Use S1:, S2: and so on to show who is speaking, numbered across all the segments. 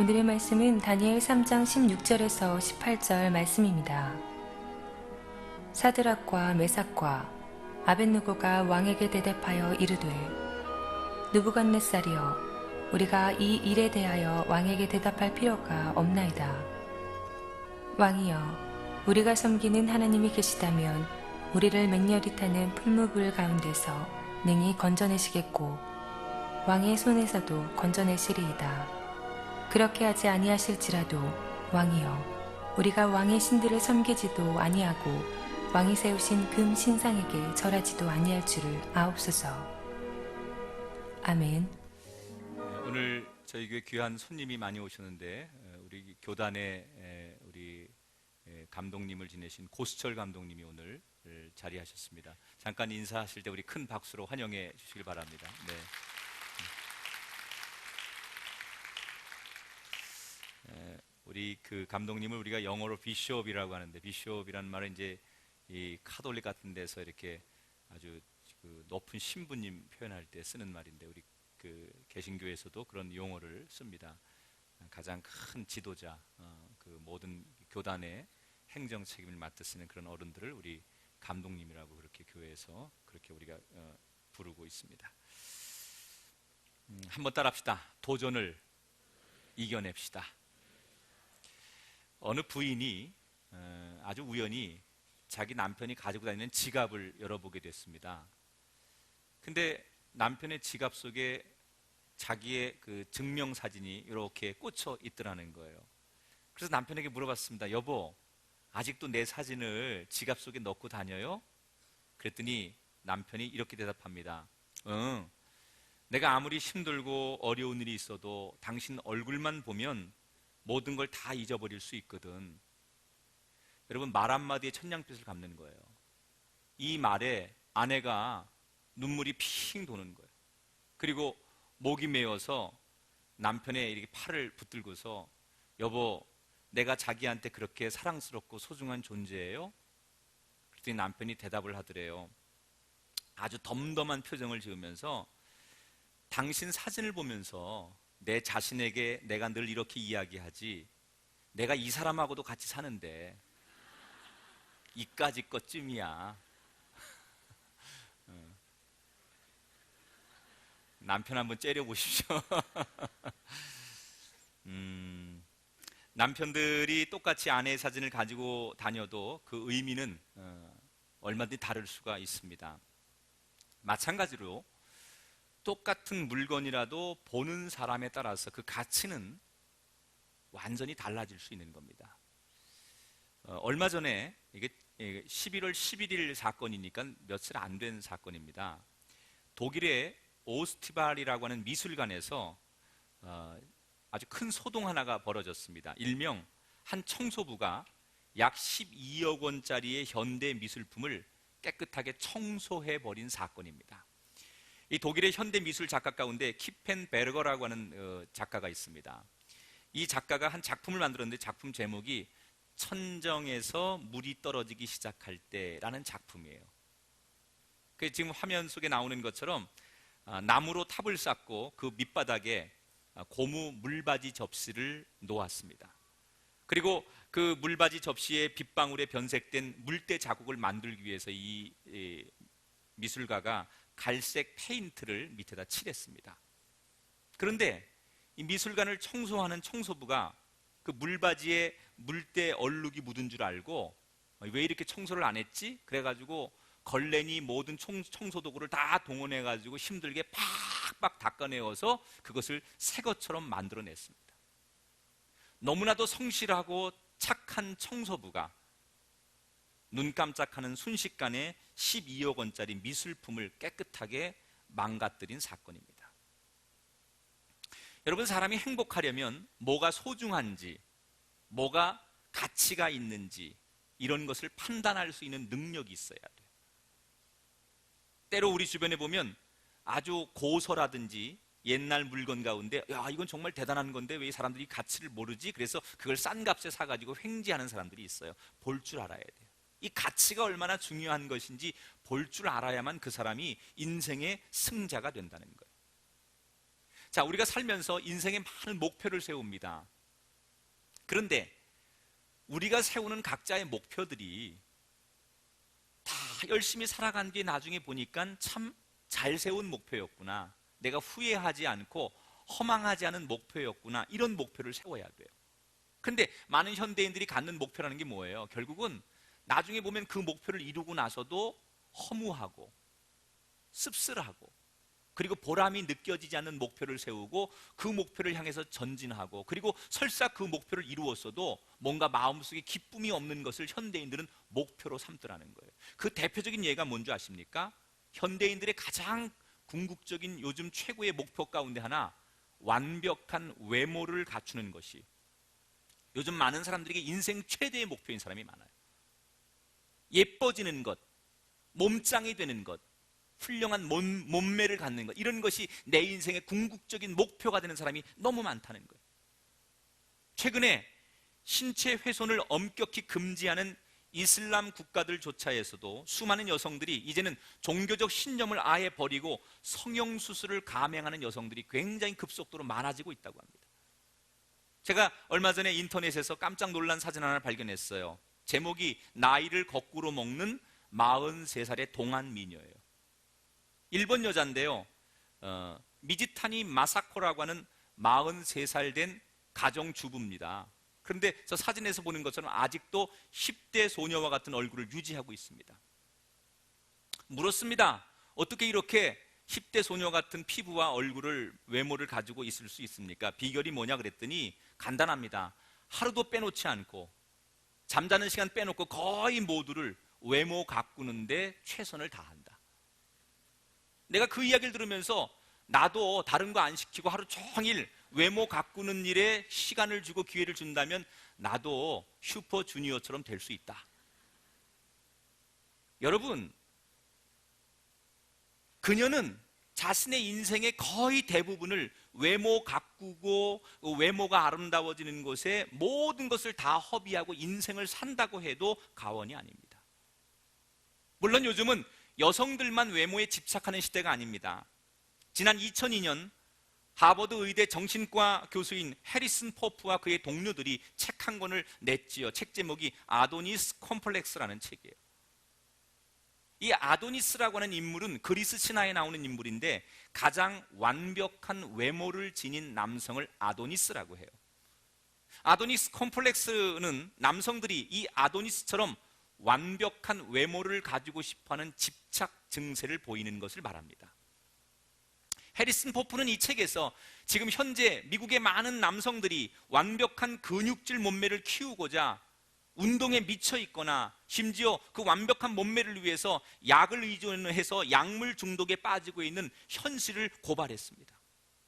S1: 오늘의 말씀은 다니엘 3장 16절에서 18절 말씀입니다. 사드락과 메삭과 아벳느고가 왕에게 대답하여 이르되, 느부갓네살이여, 우리가 이 일에 대하여 왕에게 대답할 필요가 없나이다. 왕이여, 우리가 섬기는 하나님이 계시다면 우리를 맹렬히 타는 풀무불 가운데서 능히 건져내시겠고 왕의 손에서도 건져내시리이다. 그렇게 하지 아니하실지라도 왕이여, 우리가 왕의 신들을 섬기지도 아니하고 왕이 세우신 금 신상에게 절하지도 아니할 줄을 아옵소서. 아멘.
S2: 오늘 저희 교회 귀한 손님이 많이 오셨는데, 우리 교단의 우리 감독님을 지내신 고수철 감독님이 오늘 자리하셨습니다. 잠깐 인사하실 때 우리 큰 박수로 환영해 주시길 바랍니다. 네. 우리 그 감독님을 우리가 영어로 비숍이라고 하는데, 비숍이라는 말은 이제 이 카톨릭 같은 데서 이렇게 아주 그 높은 신부님 표현할 때 쓰는 말인데, 우리 그 개신교에서도 그런 용어를 씁니다. 가장 큰 지도자, 그 모든 교단의 행정 책임을 맡으시는 그런 어른들을 우리 감독님이라고 그렇게 교회에서 그렇게 우리가 부르고 있습니다. 한번 따라합시다. 도전을 이겨냅시다. 어느 부인이 아주 우연히 자기 남편이 가지고 다니는 지갑을 열어보게 됐습니다. 근데 남편의 지갑 속에 자기의 그 증명사진이 이렇게 꽂혀 있더라는 거예요. 그래서 남편에게 물어봤습니다. 여보, 아직도 내 사진을 지갑 속에 넣고 다녀요? 그랬더니 남편이 이렇게 대답합니다. 응, 내가 아무리 힘들고 어려운 일이 있어도 당신 얼굴만 보면 모든 걸 다 잊어버릴 수 있거든. 여러분, 말 한마디에 천냥빚을 갚는 거예요. 이 말에 아내가 눈물이 핑 도는 거예요. 그리고 목이 메어서 남편의 이렇게 팔을 붙들고서, 여보, 내가 자기한테 그렇게 사랑스럽고 소중한 존재예요? 그랬더니 남편이 대답을 하더래요. 아주 덤덤한 표정을 지으면서, 당신 사진을 보면서 내 자신에게 내가 늘 이렇게 이야기하지, 내가 이 사람하고도 같이 사는데 이까짓 것쯤이야. 남편 한번 째려보십시오. 남편들이 똑같이 아내의 사진을 가지고 다녀도 그 의미는 얼마든지 다를 수가 있습니다. 마찬가지로 똑같은 물건이라도 보는 사람에 따라서 그 가치는 완전히 달라질 수 있는 겁니다. 얼마 전에 이게 11월 11일 사건이니까 며칠 안 된 사건입니다. 독일의 오스티발이라고 하는 미술관에서 아주 큰 소동 하나가 벌어졌습니다. 일명 한 청소부가 약 12억 원짜리의 현대 미술품을 깨끗하게 청소해버린 사건입니다. 이 독일의 현대 미술 작가 가운데 키펜베르거라고 하는 작가가 있습니다. 이 작가가 한 작품을 만들었는데, 작품 제목이 천정에서 물이 떨어지기 시작할 때라는 작품이에요. 지금 화면 속에 나오는 것처럼 나무로 탑을 쌓고 그 밑바닥에 고무 물받이 접시를 놓았습니다. 그리고 그 물받이 접시에 빗방울에 변색된 물때 자국을 만들기 위해서 이 미술가가 갈색 페인트를 밑에다 칠했습니다. 그런데 이 미술관을 청소하는 청소부가 그 물바지에 물때 얼룩이 묻은 줄 알고, 왜 이렇게 청소를 안 했지? 그래가지고 걸레니 모든 청소도구를 다 동원해가지고 힘들게 팍팍 닦아내어서 그것을 새 것처럼 만들어냈습니다. 너무나도 성실하고 착한 청소부가 눈 깜짝하는 순식간에 12억 원짜리 미술품을 깨끗하게 망가뜨린 사건입니다. 여러분, 사람이 행복하려면 뭐가 소중한지, 뭐가 가치가 있는지, 이런 것을 판단할 수 있는 능력이 있어야 돼요. 때로 우리 주변에 보면 아주 고서라든지 옛날 물건 가운데, 야, 이건 정말 대단한 건데 왜 이 사람들이 가치를 모르지? 그래서 그걸 싼 값에 사가지고 횡재하는 사람들이 있어요. 볼 줄 알아야 돼요. 이 가치가 얼마나 중요한 것인지 볼 줄 알아야만 그 사람이 인생의 승자가 된다는 거예요. 자, 우리가 살면서 인생에 많은 목표를 세웁니다. 그런데 우리가 세우는 각자의 목표들이 다 열심히 살아간 뒤에 나중에 보니까 참 잘 세운 목표였구나, 내가 후회하지 않고 허망하지 않은 목표였구나, 이런 목표를 세워야 돼요. 근데 많은 현대인들이 갖는 목표라는 게 뭐예요? 결국은 나중에 보면 그 목표를 이루고 나서도 허무하고 씁쓸하고, 그리고 보람이 느껴지지 않는 목표를 세우고 그 목표를 향해서 전진하고, 그리고 설사 그 목표를 이루었어도 뭔가 마음속에 기쁨이 없는 것을 현대인들은 목표로 삼더라는 거예요. 그 대표적인 예가 뭔지 아십니까? 현대인들의 가장 궁극적인 요즘 최고의 목표 가운데 하나, 완벽한 외모를 갖추는 것이 요즘 많은 사람들에게 인생 최대의 목표인 사람이 많아요. 예뻐지는 것, 몸짱이 되는 것, 훌륭한 몸매를 갖는 것, 이런 것이 내 인생의 궁극적인 목표가 되는 사람이 너무 많다는 거예요. 최근에 신체 훼손을 엄격히 금지하는 이슬람 국가들조차에서도 수많은 여성들이 이제는 종교적 신념을 아예 버리고 성형수술을 감행하는 여성들이 굉장히 급속도로 많아지고 있다고 합니다. 제가 얼마 전에 인터넷에서 깜짝 놀란 사진 하나를 발견했어요. 제목이 나이를 거꾸로 먹는 43살의 동안 미녀예요. 일본 여자인데요, 미지타니 마사코라고 하는 43살 된 가정주부입니다. 그런데 저 사진에서 보는 것처럼 아직도 10대 소녀와 같은 얼굴을 유지하고 있습니다. 물었습니다. 어떻게 이렇게 10대 소녀 같은 피부와 얼굴을, 외모를 가지고 있을 수 있습니까? 비결이 뭐냐 그랬더니 간단합니다. 하루도 빼놓지 않고, 잠자는 시간 빼놓고 거의 모두를 외모 가꾸는데 최선을 다한다. 내가 그 이야기를 들으면서 나도 다른 거 안 시키고 하루 종일 외모 가꾸는 일에 시간을 주고 기회를 준다면 나도 슈퍼주니어처럼 될 수 있다. 여러분, 그녀는 자신의 인생의 거의 대부분을 외모 가꾸고 외모가 아름다워지는 것에 모든 것을 다 허비하고 인생을 산다고 해도 과언이 아닙니다. 물론 요즘은 여성들만 외모에 집착하는 시대가 아닙니다. 지난 2002년 하버드 의대 정신과 교수인 해리슨 포프와 그의 동료들이 책 한 권을 냈지요. 책 제목이 아도니스 콤플렉스라는 책이에요. 이 아도니스라고 하는 인물은 그리스 신화에 나오는 인물인데 가장 완벽한 외모를 지닌 남성을 아도니스라고 해요. 아도니스 콤플렉스는 남성들이 이 아도니스처럼 완벽한 외모를 가지고 싶어하는 집착 증세를 보이는 것을 말합니다. 해리슨 포프는 이 책에서 지금 현재 미국의 많은 남성들이 완벽한 근육질 몸매를 키우고자 운동에 미쳐 있거나 심지어 그 완벽한 몸매를 위해서 약을 의존해서 약물 중독에 빠지고 있는 현실을 고발했습니다.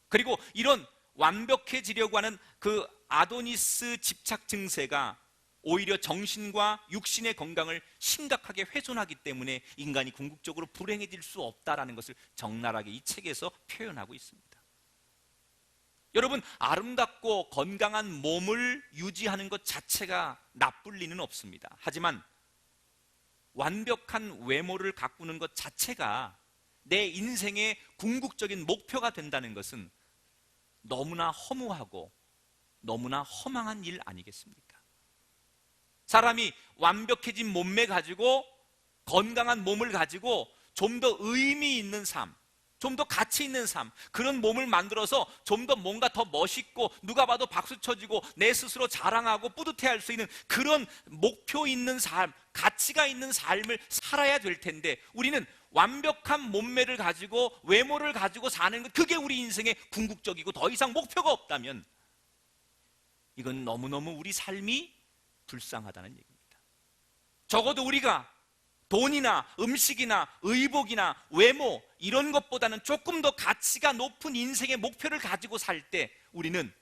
S2: 그리고 이런 완벽해지려고 하는 그 아도니스 집착 증세가 오히려 정신과 육신의 건강을 심각하게 훼손하기 때문에 인간이 궁극적으로 불행해질 수 없다라는 것을 적나라하게 이 책에서 표현하고 있습니다. 여러분, 아름답고 건강한 몸을 유지하는 것 자체가 나쁠 리는 없습니다. 하지만 완벽한 외모를 가꾸는 것 자체가 내 인생의 궁극적인 목표가 된다는 것은 너무나 허무하고 너무나 허망한 일 아니겠습니까? 사람이 완벽해진 몸매 가지고 건강한 몸을 가지고 좀 더 의미 있는 삶, 좀 더 가치 있는 삶, 그런 몸을 만들어서 좀 더 뭔가 더 멋있고 누가 봐도 박수 쳐주고 내 스스로 자랑하고 뿌듯해할 수 있는 그런 목표 있는 삶, 가치가 있는 삶을 살아야 될 텐데 우리는 완벽한 몸매를 가지고 외모를 가지고 사는 것, 그게 우리 인생의 궁극적이고 더 이상 목표가 없다면 이건 너무너무 우리 삶이 불쌍하다는 얘기입니다. 적어도 우리가 돈이나 음식이나 의복이나 외모 이런 것보다는 조금 더 가치가 높은 인생의 목표를 가지고 살 때 우리는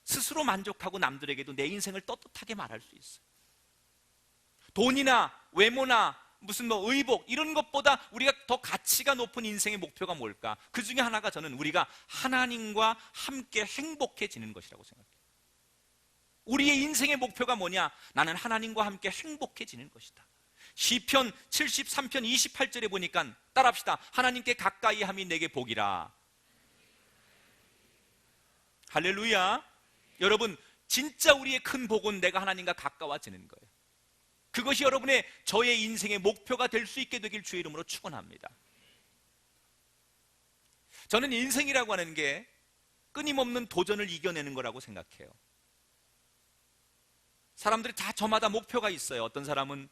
S2: 스스로 만족하고 남들에게도 내 인생을 떳떳하게 말할 수 있어요. 돈이나 외모나 무슨 의복 이런 것보다 우리가 더 가치가 높은 인생의 목표가 뭘까? 그 중에 하나가 저는 우리가 하나님과 함께 행복해지는 것이라고 생각해요. 우리의 인생의 목표가 뭐냐? 나는 하나님과 함께 행복해지는 것이다. 시편 73편 28절에 보니까 따라합시다. 하나님께 가까이 함이 내게 복이라. 할렐루야. 여러분, 진짜 우리의 큰 복은 내가 하나님과 가까워지는 거예요. 그것이 여러분의 저의 인생의 목표가 될 수 있게 되길 주의 이름으로 축원합니다. 저는 인생이라고 하는 게 끊임없는 도전을 이겨내는 거라고 생각해요. 사람들이 다 저마다 목표가 있어요. 어떤 사람은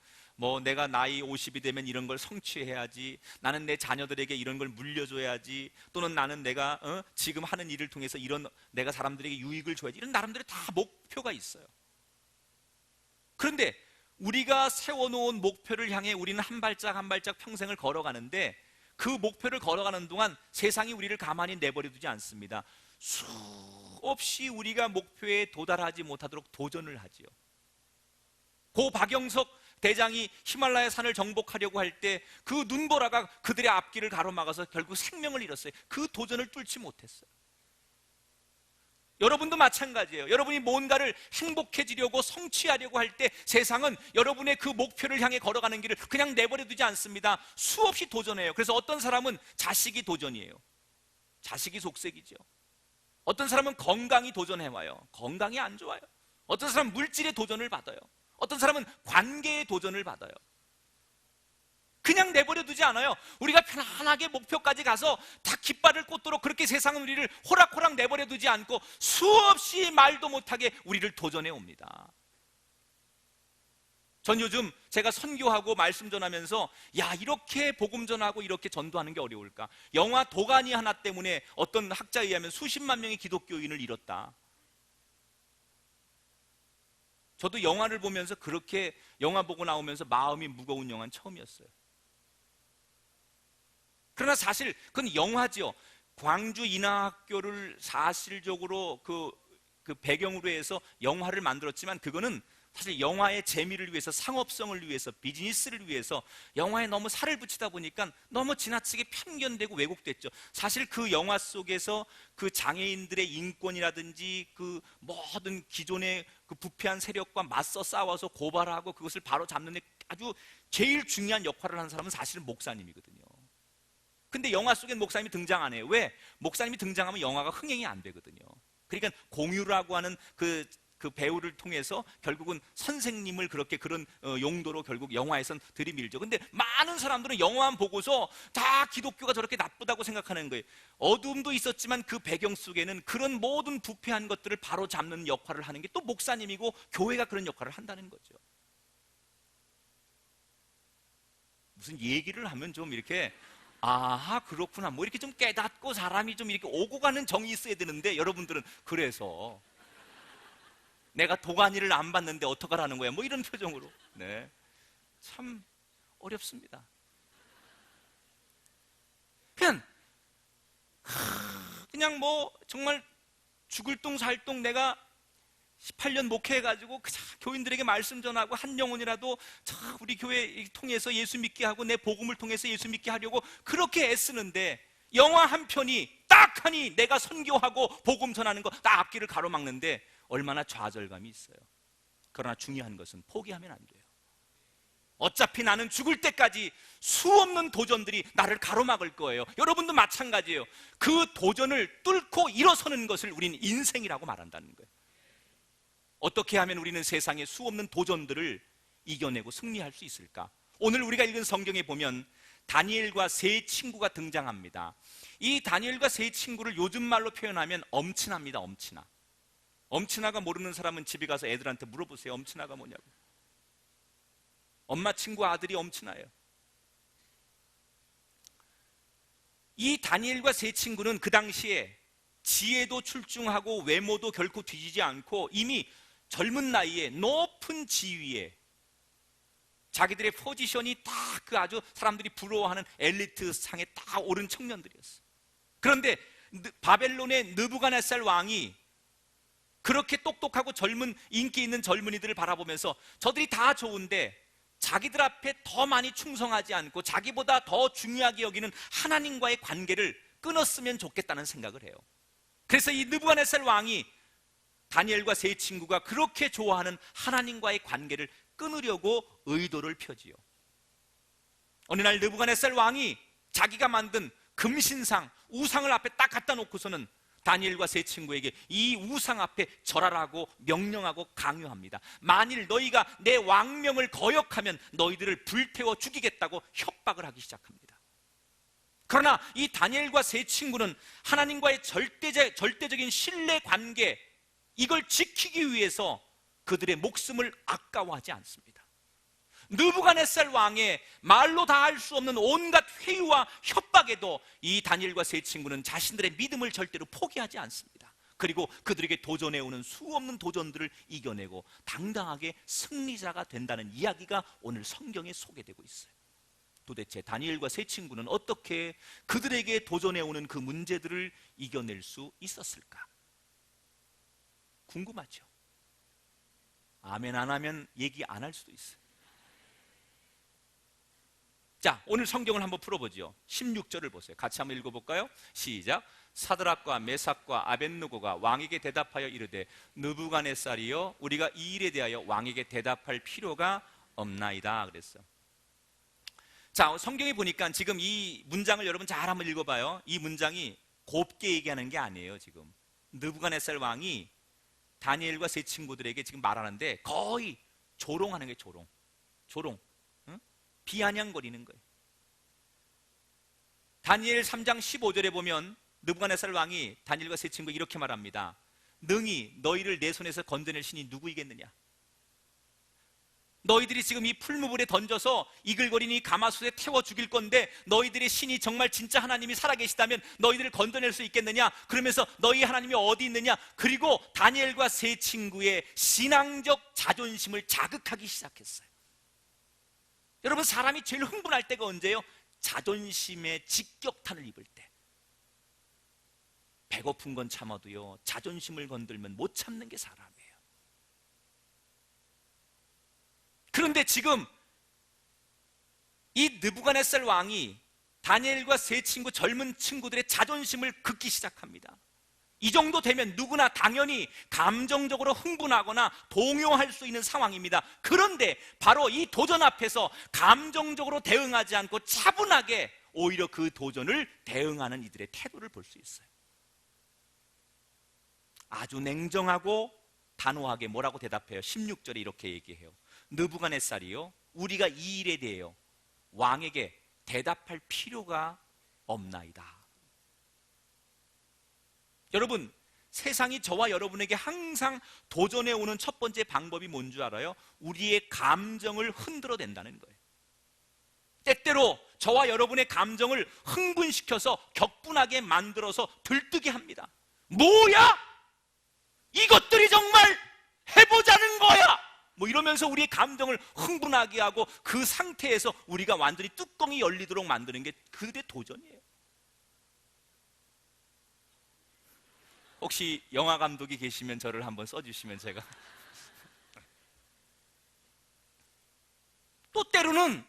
S2: 내가 나이 50이 되면 이런 걸 성취해야지, 나는 내 자녀들에게 이런 걸 물려줘야지, 또는 나는 내가 지금 하는 일을 통해서 이런 내가 사람들에게 유익을 줘야지, 이런 나름대로 다 목표가 있어요. 그런데 우리가 세워놓은 목표를 향해 우리는 한 발짝 한 발짝 평생을 걸어가는데, 그 목표를 걸어가는 동안 세상이 우리를 가만히 내버려두지 않습니다. 수없이 우리가 목표에 도달하지 못하도록 도전을 하지요. 고 박영석 대장이 히말라야 산을 정복하려고 할 때 그 눈보라가 그들의 앞길을 가로막아서 결국 생명을 잃었어요. 그 도전을 뚫지 못했어요. 여러분도 마찬가지예요. 여러분이 뭔가를 행복해지려고 성취하려고 할 때 세상은 여러분의 그 목표를 향해 걸어가는 길을 그냥 내버려두지 않습니다. 수없이 도전해요. 그래서 어떤 사람은 자식이 도전이에요. 자식이 속색이죠. 어떤 사람은 건강이 도전해와요. 건강이 안 좋아요. 어떤 사람은 물질의 도전을 받아요. 어떤 사람은 관계의 도전을 받아요. 그냥 내버려두지 않아요. 우리가 편안하게 목표까지 가서 다 깃발을 꽂도록 그렇게 세상은 우리를 호락호락 내버려두지 않고 수없이 말도 못하게 우리를 도전해 옵니다. 전 요즘 제가 선교하고 말씀 전하면서 이렇게 복음 전하고 이렇게 전도하는 게 어려울까? 영화 도가니 하나 때문에 어떤 학자에 의하면 수십만 명의 기독교인을 잃었다. 저도 영화를 보면서 그렇게 영화 보고 나오면서 마음이 무거운 영화는 처음이었어요. 그러나 사실 그건 영화죠. 광주 인하학교를 사실적으로 그 배경으로 해서 영화를 만들었지만 그거는 사실 영화의 재미를 위해서, 상업성을 위해서, 비즈니스를 위해서 영화에 너무 살을 붙이다 보니까 너무 지나치게 편견되고 왜곡됐죠. 사실 그 영화 속에서 그 장애인들의 인권이라든지 그 모든 기존의 그 부패한 세력과 맞서 싸워서 고발하고 그것을 바로 잡는 데 아주 제일 중요한 역할을 하는 사람은 사실은 목사님이거든요. 근데 영화 속엔 목사님이 등장 안 해요. 왜? 목사님이 등장하면 영화가 흥행이 안 되거든요. 그러니까 공유라고 하는 그 배우를 통해서 결국은 선생님을 그렇게 그런 용도로 결국 영화에선 들이밀죠. 근데 많은 사람들은 영화만 보고서 다 기독교가 저렇게 나쁘다고 생각하는 거예요. 어둠도 있었지만 그 배경 속에는 그런 모든 부패한 것들을 바로 잡는 역할을 하는 게 또 목사님이고 교회가 그런 역할을 한다는 거죠. 무슨 얘기를 하면 좀 이렇게 아하 그렇구나 이렇게 좀 깨닫고 사람이 좀 이렇게 오고 가는 정이 있어야 되는데 여러분들은 그래서 내가 도가니를 안 봤는데 어떡하라는 거야 이런 표정으로. 네, 참 어렵습니다. 그냥 정말 죽을 똥 살 똥 내가 18년 목회해가지고 교인들에게 말씀 전하고 한 영혼이라도 우리 교회 통해서 예수 믿게 하고 내 복음을 통해서 예수 믿게 하려고 그렇게 애쓰는데 영화 한 편이 딱 하니 내가 선교하고 복음 전하는 거 딱 앞길을 가로막는데 얼마나 좌절감이 있어요. 그러나 중요한 것은 포기하면 안 돼요. 어차피 나는 죽을 때까지 수없는 도전들이 나를 가로막을 거예요. 여러분도 마찬가지예요. 그 도전을 뚫고 일어서는 것을 우리는 인생이라고 말한다는 거예요. 어떻게 하면 우리는 세상의 수없는 도전들을 이겨내고 승리할 수 있을까? 오늘 우리가 읽은 성경에 보면 다니엘과 세 친구가 등장합니다. 이 다니엘과 세 친구를 요즘 말로 표현하면 엄친아입니다. 엄친아. 엄친아가 모르는 사람은 집에 가서 애들한테 물어보세요. 엄친아가 뭐냐고. 엄마 친구 아들이 엄친아예요. 이 다니엘과 세 친구는 그 당시에 지혜도 출중하고 외모도 결코 뒤지지 않고 이미 젊은 나이에 높은 지위에 자기들의 포지션이 딱 그 아주 사람들이 부러워하는 엘리트 상에 딱 오른 청년들이었어요. 그런데 바벨론의 느부갓네살 왕이 그렇게 똑똑하고 젊은 인기 있는 젊은이들을 바라보면서 저들이 다 좋은데 자기들 앞에 더 많이 충성하지 않고 자기보다 더 중요하게 여기는 하나님과의 관계를 끊었으면 좋겠다는 생각을 해요. 그래서 이 느부갓네살 왕이 다니엘과 세 친구가 그렇게 좋아하는 하나님과의 관계를 끊으려고 의도를 펴지요. 어느 날 느부갓네살 왕이 자기가 만든 금신상, 우상을 앞에 딱 갖다 놓고서는 다니엘과 세 친구에게 이 우상 앞에 절하라고 명령하고 강요합니다. 만일 너희가 내 왕명을 거역하면 너희들을 불태워 죽이겠다고 협박을 하기 시작합니다. 그러나 이 다니엘과 세 친구는 하나님과의 절대적인 신뢰 관계, 이걸 지키기 위해서 그들의 목숨을 아까워하지 않습니다. 느부갓네살 왕의 말로 다 할 수 없는 온갖 회유와 협박에도 이 다니엘과 세 친구는 자신들의 믿음을 절대로 포기하지 않습니다. 그리고 그들에게 도전해오는 수없는 도전들을 이겨내고 당당하게 승리자가 된다는 이야기가 오늘 성경에 소개되고 있어요. 도대체 다니엘과 세 친구는 어떻게 그들에게 도전해오는 그 문제들을 이겨낼 수 있었을까? 궁금하죠? 아멘 안 하면 얘기 안 할 수도 있어요. 자, 오늘 성경을 한번 풀어보죠. 16절을 보세요. 같이 한번 읽어볼까요? 시작. 사드락과 메삭과 아벳느고가 왕에게 대답하여 이르되 느부갓네살이여 우리가 이 일에 대하여 왕에게 대답할 필요가 없나이다 그랬어요. 자, 성경에 보니까 지금 이 문장을 여러분 잘 한번 읽어봐요. 이 문장이 곱게 얘기하는 게 아니에요. 지금 느부갓네살 왕이 다니엘과 세 친구들에게 지금 말하는데 거의 조롱하는 게 조롱. 비아냥거리는 거예요. 다니엘 3장 15절에 보면 느부갓네살 왕이 다니엘과 세 친구에게 이렇게 말합니다. 능히 너희를 내 손에서 건져낼 신이 누구이겠느냐? 너희들이 지금 이 풀무불에 던져서 이글거리는 이 가마솥에 태워 죽일 건데 너희들의 신이 정말 진짜 하나님이 살아계시다면 너희들을 건져낼 수 있겠느냐? 그러면서 너희 하나님이 어디 있느냐? 그리고 다니엘과 세 친구의 신앙적 자존심을 자극하기 시작했어요. 여러분, 사람이 제일 흥분할 때가 언제예요? 자존심의 직격탄을 입을 때. 배고픈 건 참아도요, 자존심을 건들면 못 참는 게 사람이에요. 그런데 지금 이 느부갓네살 왕이 다니엘과 세 친구, 젊은 친구들의 자존심을 긋기 시작합니다. 이 정도 되면 누구나 당연히 감정적으로 흥분하거나 동요할 수 있는 상황입니다. 그런데 바로 이 도전 앞에서 감정적으로 대응하지 않고 차분하게 오히려 그 도전을 대응하는 이들의 태도를 볼 수 있어요. 아주 냉정하고 단호하게 뭐라고 대답해요? 16절에 이렇게 얘기해요. 느부갓네살이요 우리가 이 일에 대하여 왕에게 대답할 필요가 없나이다. 여러분, 세상이 저와 여러분에게 항상 도전해 오는 첫 번째 방법이 뭔 줄 알아요? 우리의 감정을 흔들어 댄다는 거예요. 때때로 저와 여러분의 감정을 흥분시켜서 격분하게 만들어서 들뜨게 합니다. 뭐야? 이것들이 정말 해보자는 거야! 뭐 이러면서 우리의 감정을 흥분하게 하고 그 상태에서 우리가 완전히 뚜껑이 열리도록 만드는 게 그들의 도전이에요. 혹시 영화 감독이 계시면 저를 한번 써주시면 제가 또 때로는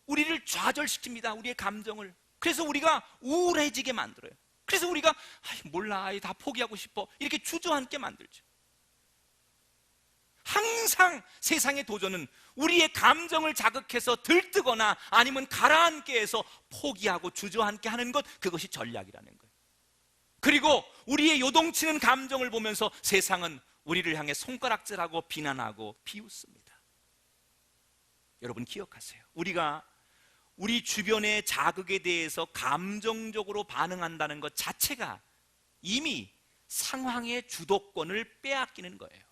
S2: 우리를 좌절시킵니다. 우리의 감정을. 그래서 우리가 우울해지게 만들어요. 그래서 우리가 몰라, 다 포기하고 싶어, 이렇게 주저앉게 만들죠. 항상 세상의 도전은 우리의 감정을 자극해서 들뜨거나 아니면 가라앉게 해서 포기하고 주저앉게 하는 것, 그것이 전략이라는 거예요. 그리고 우리의 요동치는 감정을 보면서 세상은 우리를 향해 손가락질하고 비난하고 비웃습니다. 여러분 기억하세요. 우리가 우리 주변의 자극에 대해서 감정적으로 반응한다는 것 자체가 이미 상황의 주도권을 빼앗기는 거예요.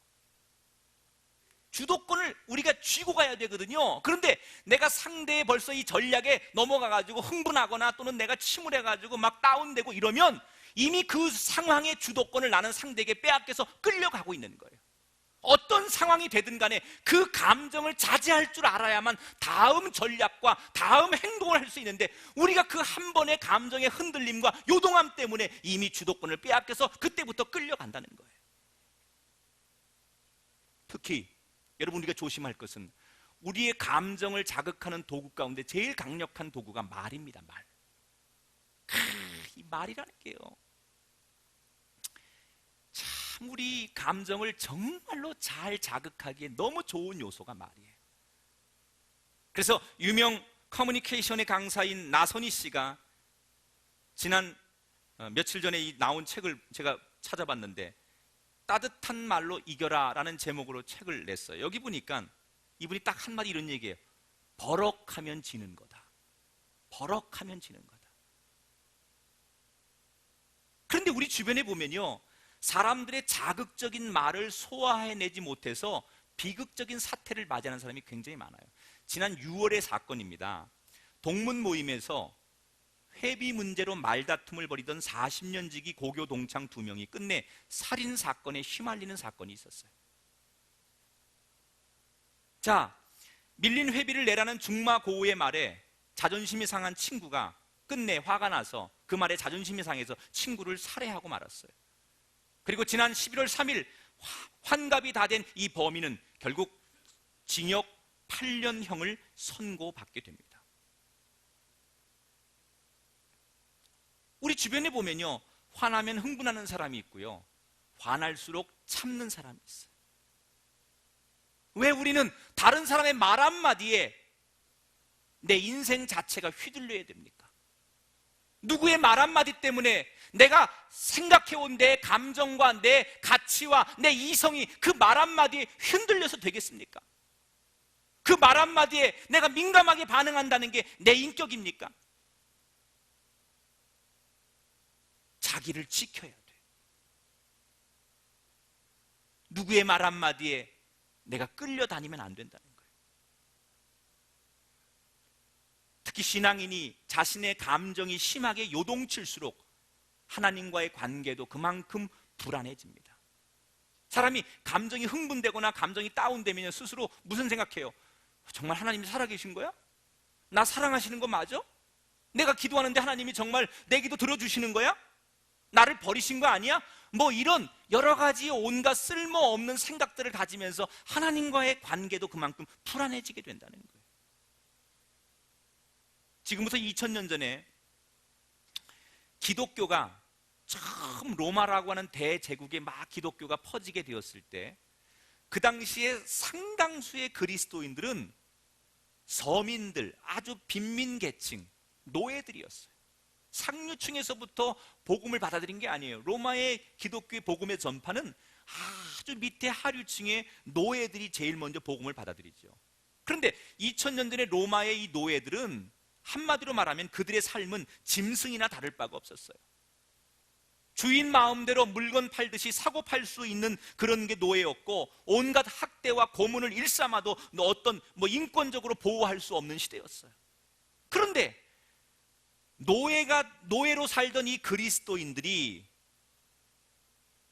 S2: 주도권을 우리가 쥐고 가야 되거든요. 그런데 내가 상대의 벌써 이 전략에 넘어가가지고 흥분하거나 또는 내가 침울해가지고 막 다운되고 이러면 이미 그 상황의 주도권을 나는 상대에게 빼앗겨서 끌려가고 있는 거예요. 어떤 상황이 되든 간에 그 감정을 자제할 줄 알아야만 다음 전략과 다음 행동을 할 수 있는데 우리가 그 한 번의 감정의 흔들림과 요동함 때문에 이미 주도권을 빼앗겨서 그때부터 끌려간다는 거예요. 특히 여러분, 우리가 조심할 것은 우리의 감정을 자극하는 도구 가운데 제일 강력한 도구가 말입니다. 말. 이 말이라는 게요, 참 우리 감정을 정말로 잘 자극하기에 너무 좋은 요소가 말이에요. 그래서 유명 커뮤니케이션의 강사인 나선희 씨가 지난 며칠 전에 나온 책을 제가 찾아봤는데 따뜻한 말로 이겨라 라는 제목으로 책을 냈어요. 여기 보니까 이분이 딱 한마디 이런 얘기예요. 버럭하면 지는 거다. 버럭하면 지는 거다. 그런데 우리 주변에 보면요, 사람들의 자극적인 말을 소화해내지 못해서 비극적인 사태를 맞이하는 사람이 굉장히 많아요. 지난 6월의 사건입니다. 동문 모임에서 회비 문제로 말다툼을 벌이던 40년 지기 고교 동창 2명이 끝내 살인 사건에 휘말리는 사건이 있었어요. 자, 밀린 회비를 내라는 중마고우의 말에 자존심이 상한 친구가 끝내 화가 나서 그 말에 자존심이 상해서 친구를 살해하고 말았어요. 그리고 지난 11월 3일 환갑이 다 된 이 범인은 결국 징역 8년형을 선고받게 됩니다. 우리 주변에 보면요, 화나면 흥분하는 사람이 있고요, 화날수록 참는 사람이 있어요. 왜 우리는 다른 사람의 말 한마디에 내 인생 자체가 휘둘려야 됩니까? 누구의 말 한마디 때문에 내가 생각해온 내 감정과 내 가치와 내 이성이 그 말 한마디에 흔들려서 되겠습니까? 그 말 한마디에 내가 민감하게 반응한다는 게 내 인격입니까? 자기를 지켜야 돼. 누구의 말 한마디에 내가 끌려다니면 안 된다는 거예요. 특히 신앙인이 자신의 감정이 심하게 요동칠수록 하나님과의 관계도 그만큼 불안해집니다. 사람이 감정이 흥분되거나 감정이 다운되면 스스로 무슨 생각해요? 정말 하나님이 살아계신 거야? 나 사랑하시는 거 맞아? 내가 기도하는데 하나님이 정말 내 기도 들어주시는 거야? 나를 버리신 거 아니야? 뭐 이런 여러 가지 온갖 쓸모없는 생각들을 가지면서 하나님과의 관계도 그만큼 불안해지게 된다는 거예요. 지금부터 2000년 전에 기독교가 처음 로마라고 하는 대제국에 막 기독교가 퍼지게 되었을 때 그 당시에 상당수의 그리스도인들은 서민들, 아주 빈민계층, 노예들이었어요. 상류층에서부터 복음을 받아들인 게 아니에요. 로마의 기독교의 복음의 전파는 아주 밑에 하류층의 노예들이 제일 먼저 복음을 받아들이죠. 그런데 2000년 전에 로마의 이 노예들은 한마디로 말하면 그들의 삶은 짐승이나 다를 바가 없었어요. 주인 마음대로 물건 팔듯이 사고 팔 수 있는 그런 게 노예였고, 온갖 학대와 고문을 일삼아도 어떤 인권적으로 보호할 수 없는 시대였어요. 그런데 노예로 살던 이 그리스도인들이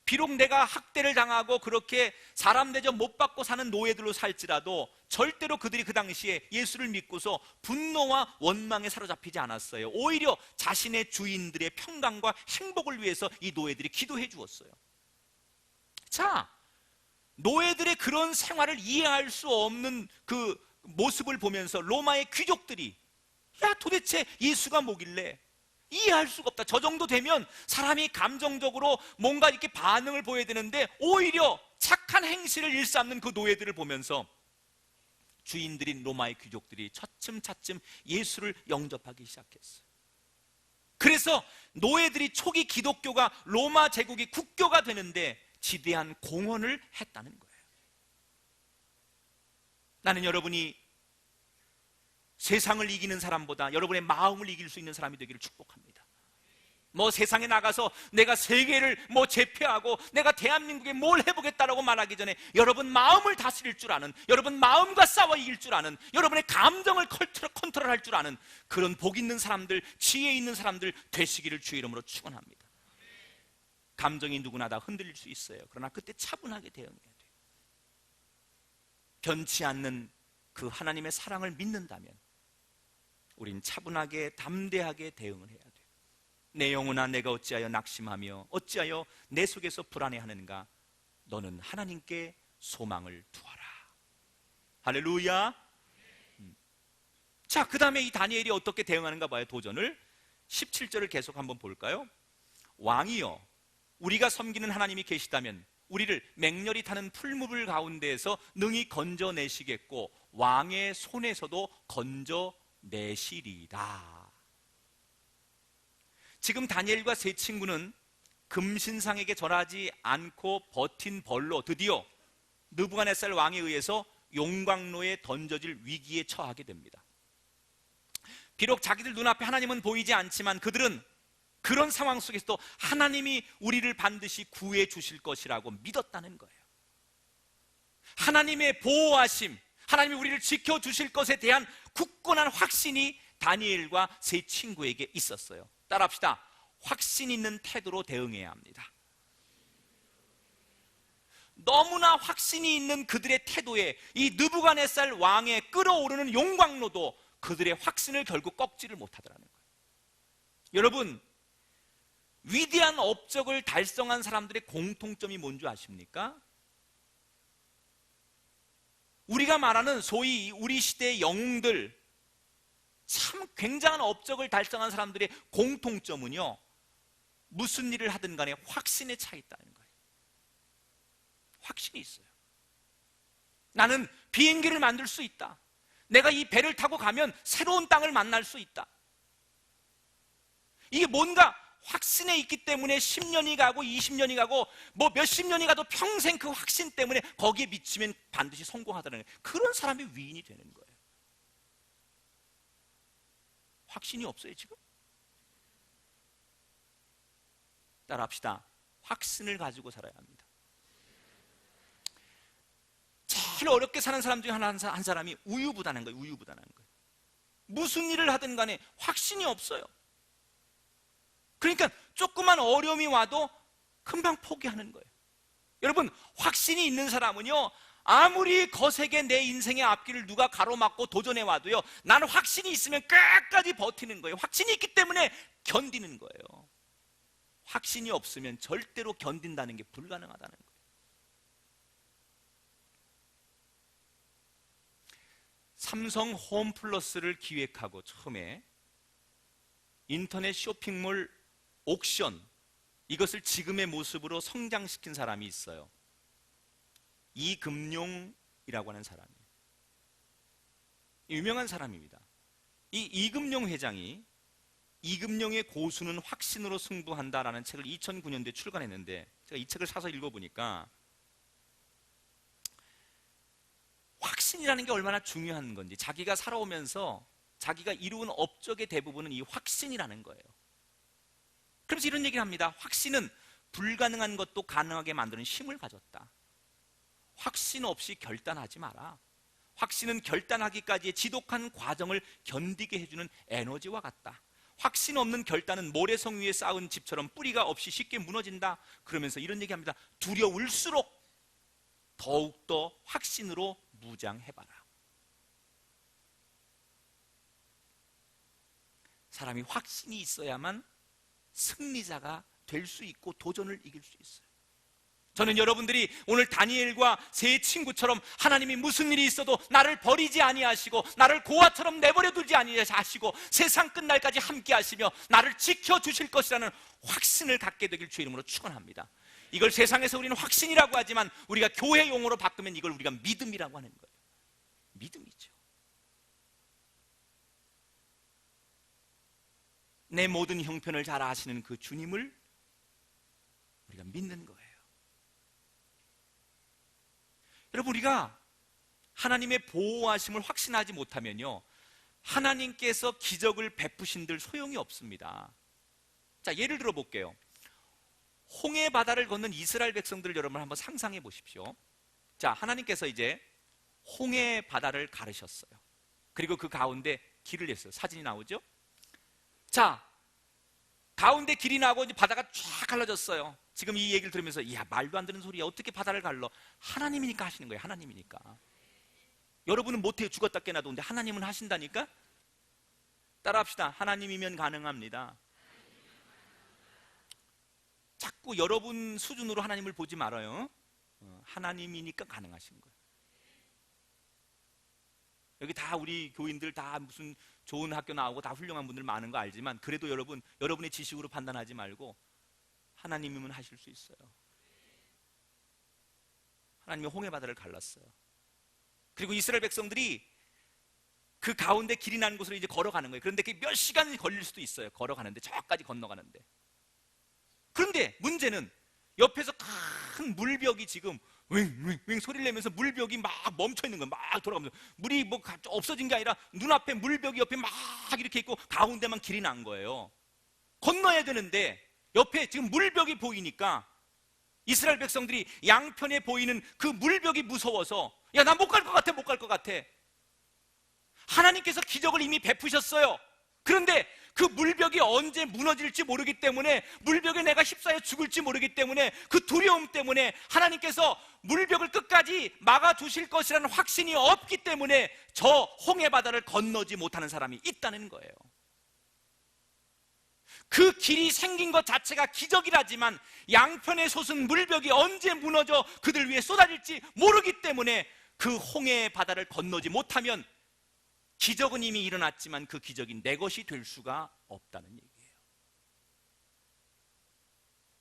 S2: 비록 내가 학대를 당하고 그렇게 사람 대접 못 받고 사는 노예들로 살지라도 절대로 그들이 그 당시에 예수를 믿고서 분노와 원망에 사로잡히지 않았어요. 오히려 자신의 주인들의 평강과 행복을 위해서 이 노예들이 기도해 주었어요. 자, 노예들의 그런 생활을 이해할 수 없는 그 모습을 보면서 로마의 귀족들이 야, 도대체 예수가 뭐길래 이해할 수가 없다. 저 정도 되면 사람이 감정적으로 뭔가 이렇게 반응을 보여야 되는데 오히려 착한 행실을 일삼는 그 노예들을 보면서 주인들인 로마의 귀족들이 차츰차츰 예수를 영접하기 시작했어요. 그래서 노예들이 초기 기독교가 로마 제국이 국교가 되는데 지대한 공헌을 했다는 거예요. 나는 여러분이 세상을 이기는 사람보다 여러분의 마음을 이길 수 있는 사람이 되기를 축복합니다. 세상에 나가서 내가 세계를 제패하고 내가 대한민국에 뭘 해보겠다라고 말하기 전에 여러분 마음을 다스릴 줄 아는, 여러분 마음과 싸워 이길 줄 아는, 여러분의 감정을 컨트롤할 줄 아는 그런 복 있는 사람들, 지혜 있는 사람들 되시기를 주의 이름으로 축원합니다. 감정이 누구나 다 흔들릴 수 있어요. 그러나 그때 차분하게 대응해야 돼요. 변치 않는 그 하나님의 사랑을 믿는다면 우린 차분하게 담대하게 대응을 해야 돼요. 내 영혼아, 내가 어찌하여 낙심하며 어찌하여 내 속에서 불안해하는가? 너는 하나님께 소망을 두어라. 할렐루야. 자, 그 다음에 이 다니엘이 어떻게 대응하는가 봐요. 도전을 17절을 계속 한번 볼까요? 왕이여, 우리가 섬기는 하나님이 계시다면 우리를 맹렬히 타는 풀무불 가운데에서 능히 건져내시겠고 왕의 손에서도 건져내시리다. 지금 다니엘과 세 친구는 금신상에게 절하지 않고 버틴 벌로 드디어 느부갓네살 왕에 의해서 용광로에 던져질 위기에 처하게 됩니다. 비록 자기들 눈앞에 하나님은 보이지 않지만 그들은 그런 상황 속에서도 하나님이 우리를 반드시 구해 주실 것이라고 믿었다는 거예요. 하나님의 보호하심, 하나님이 우리를 지켜주실 것에 대한 굳건한 확신이 다니엘과 세 친구에게 있었어요. 따라합시다. 확신 있는 태도로 대응해야 합니다. 너무나 확신이 있는 그들의 태도에 이 느부갓네살 왕의 끓어오르는 용광로도 그들의 확신을 결국 꺾지를 못하더라는 거예요. 여러분, 위대한 업적을 달성한 사람들의 공통점이 뭔지 아십니까? 우리가 말하는 소위 우리 시대의 영웅들, 참 굉장한 업적을 달성한 사람들의 공통점은요, 무슨 일을 하든 간에 확신에 차 있다는 거예요. 확신이 있어요. 나는 비행기를 만들 수 있다. 내가 이 배를 타고 가면 새로운 땅을 만날 수 있다. 이게 뭔가 확신에 있기 때문에 10년이 가고 20년이 가고 뭐 몇십 년이 가도 평생 그 확신 때문에 거기에 미치면 반드시 성공하다는 거예요. 그런 사람이 위인이 되는 거예요. 확신이 없어요 지금? 따라합시다. 확신을 가지고 살아야 합니다. 제일 어렵게 사는 사람 중에 한 사람이 우유부단한 거예요. 우유부단한 거예요. 무슨 일을 하든 간에 확신이 없어요. 그러니까 조그만 어려움이 와도 금방 포기하는 거예요. 여러분, 확신이 있는 사람은요, 아무리 거세게 내 인생의 앞길을 누가 가로막고 도전해 와도요, 나는 확신이 있으면 끝까지 버티는 거예요. 확신이 있기 때문에 견디는 거예요. 확신이 없으면 절대로 견딘다는 게 불가능하다는 거예요. 삼성 홈플러스를 기획하고 처음에 인터넷 쇼핑몰 옥션, 이것을 지금의 모습으로 성장시킨 사람이 있어요. 이금용이라고 하는 사람이에요. 유명한 사람입니다. 이 이금용 회장이 이금용의 고수는 확신으로 승부한다라는 책을 2009년도에 출간했는데, 제가 이 책을 사서 읽어보니까 확신이라는 게 얼마나 중요한 건지, 자기가 살아오면서 자기가 이루은 업적의 대부분은 이 확신이라는 거예요. 그래서 이런 얘기를 합니다. 확신은 불가능한 것도 가능하게 만드는 힘을 가졌다. 확신 없이 결단하지 마라. 확신은 결단하기까지의 지독한 과정을 견디게 해주는 에너지와 같다. 확신 없는 결단은 모래성 위에 쌓은 집처럼 뿌리가 없이 쉽게 무너진다. 그러면서 이런 얘기합니다. 두려울수록 더욱더 확신으로 무장해봐라. 사람이 확신이 있어야만 승리자가 될 수 있고 도전을 이길 수 있어요. 저는 여러분들이 오늘 다니엘과 세 친구처럼 하나님이 무슨 일이 있어도 나를 버리지 아니하시고 나를 고아처럼 내버려 두지 아니하시고 세상 끝날까지 함께 하시며 나를 지켜주실 것이라는 확신을 갖게 되길 주의 이름으로 축원합니다. 이걸 세상에서 우리는 확신이라고 하지만 우리가 교회 용어로 바꾸면 이걸 우리가 믿음이라고 하는 거예요. 믿음이죠. 내 모든 형편을 잘 아시는 그 주님을 우리가 믿는 거예요. 여러분, 우리가 하나님의 보호하심을 확신하지 못하면요, 하나님께서 기적을 베푸신들 소용이 없습니다. 자, 예를 들어 볼게요. 홍해 바다를 건넌 이스라엘 백성들을 여러분 한번 상상해 보십시오. 자, 하나님께서 이제 홍해 바다를 가르셨어요. 그리고 그 가운데 길을 냈어요. 사진이 나오죠? 자, 가운데 길이 나고 이제 바다가 쫙 갈라졌어요. 지금 이 얘기를 들으면서 이야, 말도 안 되는 소리야. 어떻게 바다를 갈러? 하나님이니까 하시는 거예요. 하나님이니까. 여러분은 못해요. 죽었다 깨나도. 근데 하나님은 하신다니까? 따라합시다. 하나님이면 가능합니다. 자꾸 여러분 수준으로 하나님을 보지 말아요. 하나님이니까 가능하신 거예요. 여기 다 우리 교인들 다 무슨 좋은 학교 나오고 다 훌륭한 분들 많은 거 알지만, 그래도 여러분의 지식으로 판단하지 말고 하나님이면 하실 수 있어요. 하나님이 홍해 바다를 갈랐어요. 그리고 이스라엘 백성들이 그 가운데 길이 난 곳으로 이제 걸어가는 거예요. 그런데 그게 몇 시간이 걸릴 수도 있어요. 걸어가는데, 저까지 건너가는데. 그런데 문제는 옆에서 큰 물벽이 지금 윙윙윙 소리를 내면서 물벽이 막 멈춰 있는 거예요. 막 돌아가면서 물이 뭐 없어진 게 아니라 눈앞에 물벽이 옆에 막 이렇게 있고 가운데만 길이 난 거예요. 건너야 되는데 옆에 지금 물벽이 보이니까 이스라엘 백성들이 양편에 보이는 그 물벽이 무서워서, 야, 나 못 갈 것 같아, 못 갈 것 같아. 하나님께서 기적을 이미 베푸셨어요. 그런데 그 물벽이 언제 무너질지 모르기 때문에, 물벽에 내가 휩싸여 죽을지 모르기 때문에, 그 두려움 때문에 하나님께서 물벽을 끝까지 막아두실 것이라는 확신이 없기 때문에 저 홍해바다를 건너지 못하는 사람이 있다는 거예요. 그 길이 생긴 것 자체가 기적이라지만 양편에 솟은 물벽이 언제 무너져 그들 위에 쏟아질지 모르기 때문에 그 홍해바다를 건너지 못하면 기적은 이미 일어났지만 그 기적이 내 것이 될 수가 없다는 얘기예요.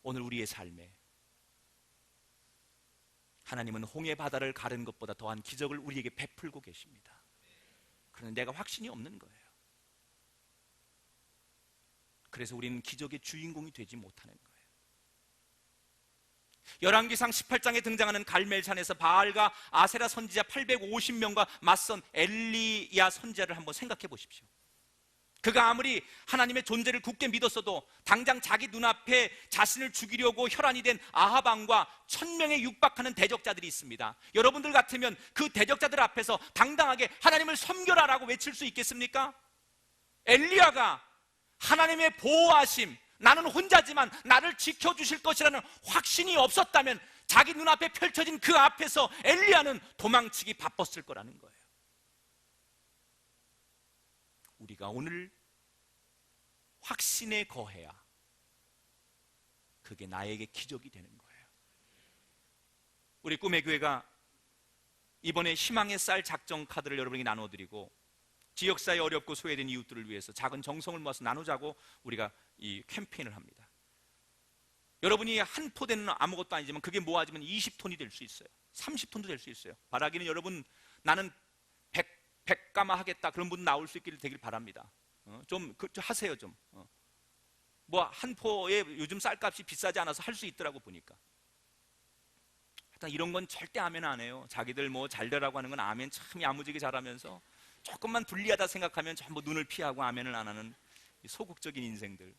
S2: 오늘 우리의 삶에 하나님은 홍해바다를 가른 것보다 더한 기적을 우리에게 베풀고 계십니다. 그런데 내가 확신이 없는 거예요. 그래서 우리는 기적의 주인공이 되지 못하는 거예요. 열왕기상 18장에 등장하는 갈멜산에서 바알과 아세라 선지자 850명과 맞선 엘리야 선지자를 한번 생각해 보십시오. 그가 아무리 하나님의 존재를 굳게 믿었어도 당장 자기 눈앞에 자신을 죽이려고 혈안이 된 아합 왕과 1000명에 육박하는 대적자들이 있습니다. 여러분들 같으면 그 대적자들 앞에서 당당하게 하나님을 섬겨라라고 외칠 수 있겠습니까? 엘리야가 하나님의 보호하심, 나는 혼자지만 나를 지켜주실 것이라는 확신이 없었다면 자기 눈앞에 펼쳐진 그 앞에서 엘리야는 도망치기 바빴을 거라는 거예요. 우리가 오늘 확신에 거해야 그게 나에게 기적이 되는 거예요. 우리 꿈의 교회가 이번에 희망의 쌀 작정 카드를 여러분에게 나눠드리고 지역사회 어렵고 소외된 이웃들을 위해서 작은 정성을 모아서 나누자고 우리가 이 캠페인을 합니다. 여러분이 한 포대는 아무것도 아니지만 그게 모아지면 20톤이 될 수 있어요. 30톤도 될 수 있어요. 바라기는 여러분, 나는 100가마 하겠다, 그런 분 나올 수 있기를 되길 바랍니다. 좀 하세요. 좀 뭐 한 포에 요즘 쌀값이 비싸지 않아서 할 수 있더라고 보니까. 하여튼 이런 건 절대 아멘 안 해요. 자기들 뭐 잘되라고 하는 건 아멘 참 야무지게 잘하면서 조금만 불리하다 생각하면 전부 눈을 피하고 아멘을 안 하는 소극적인 인생들.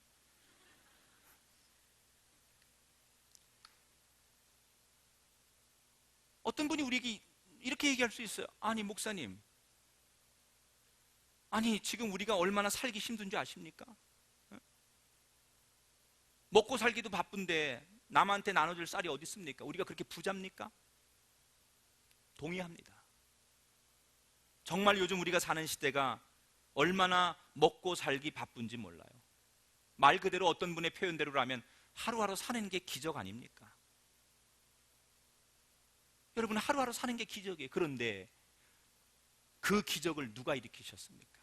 S2: 어떤 분이 우리에게 이렇게 얘기할 수 있어요. 아니 목사님, 아니 지금 우리가 얼마나 살기 힘든지 아십니까? 먹고 살기도 바쁜데 남한테 나눠줄 쌀이 어디 있습니까? 우리가 그렇게 부자입니까? 동의합니다. 정말 요즘 우리가 사는 시대가 얼마나 먹고 살기 바쁜지 몰라요. 말 그대로 어떤 분의 표현대로라면 하루하루 사는 게 기적 아닙니까? 여러분, 하루하루 사는 게 기적이에요. 그런데 그 기적을 누가 일으키셨습니까?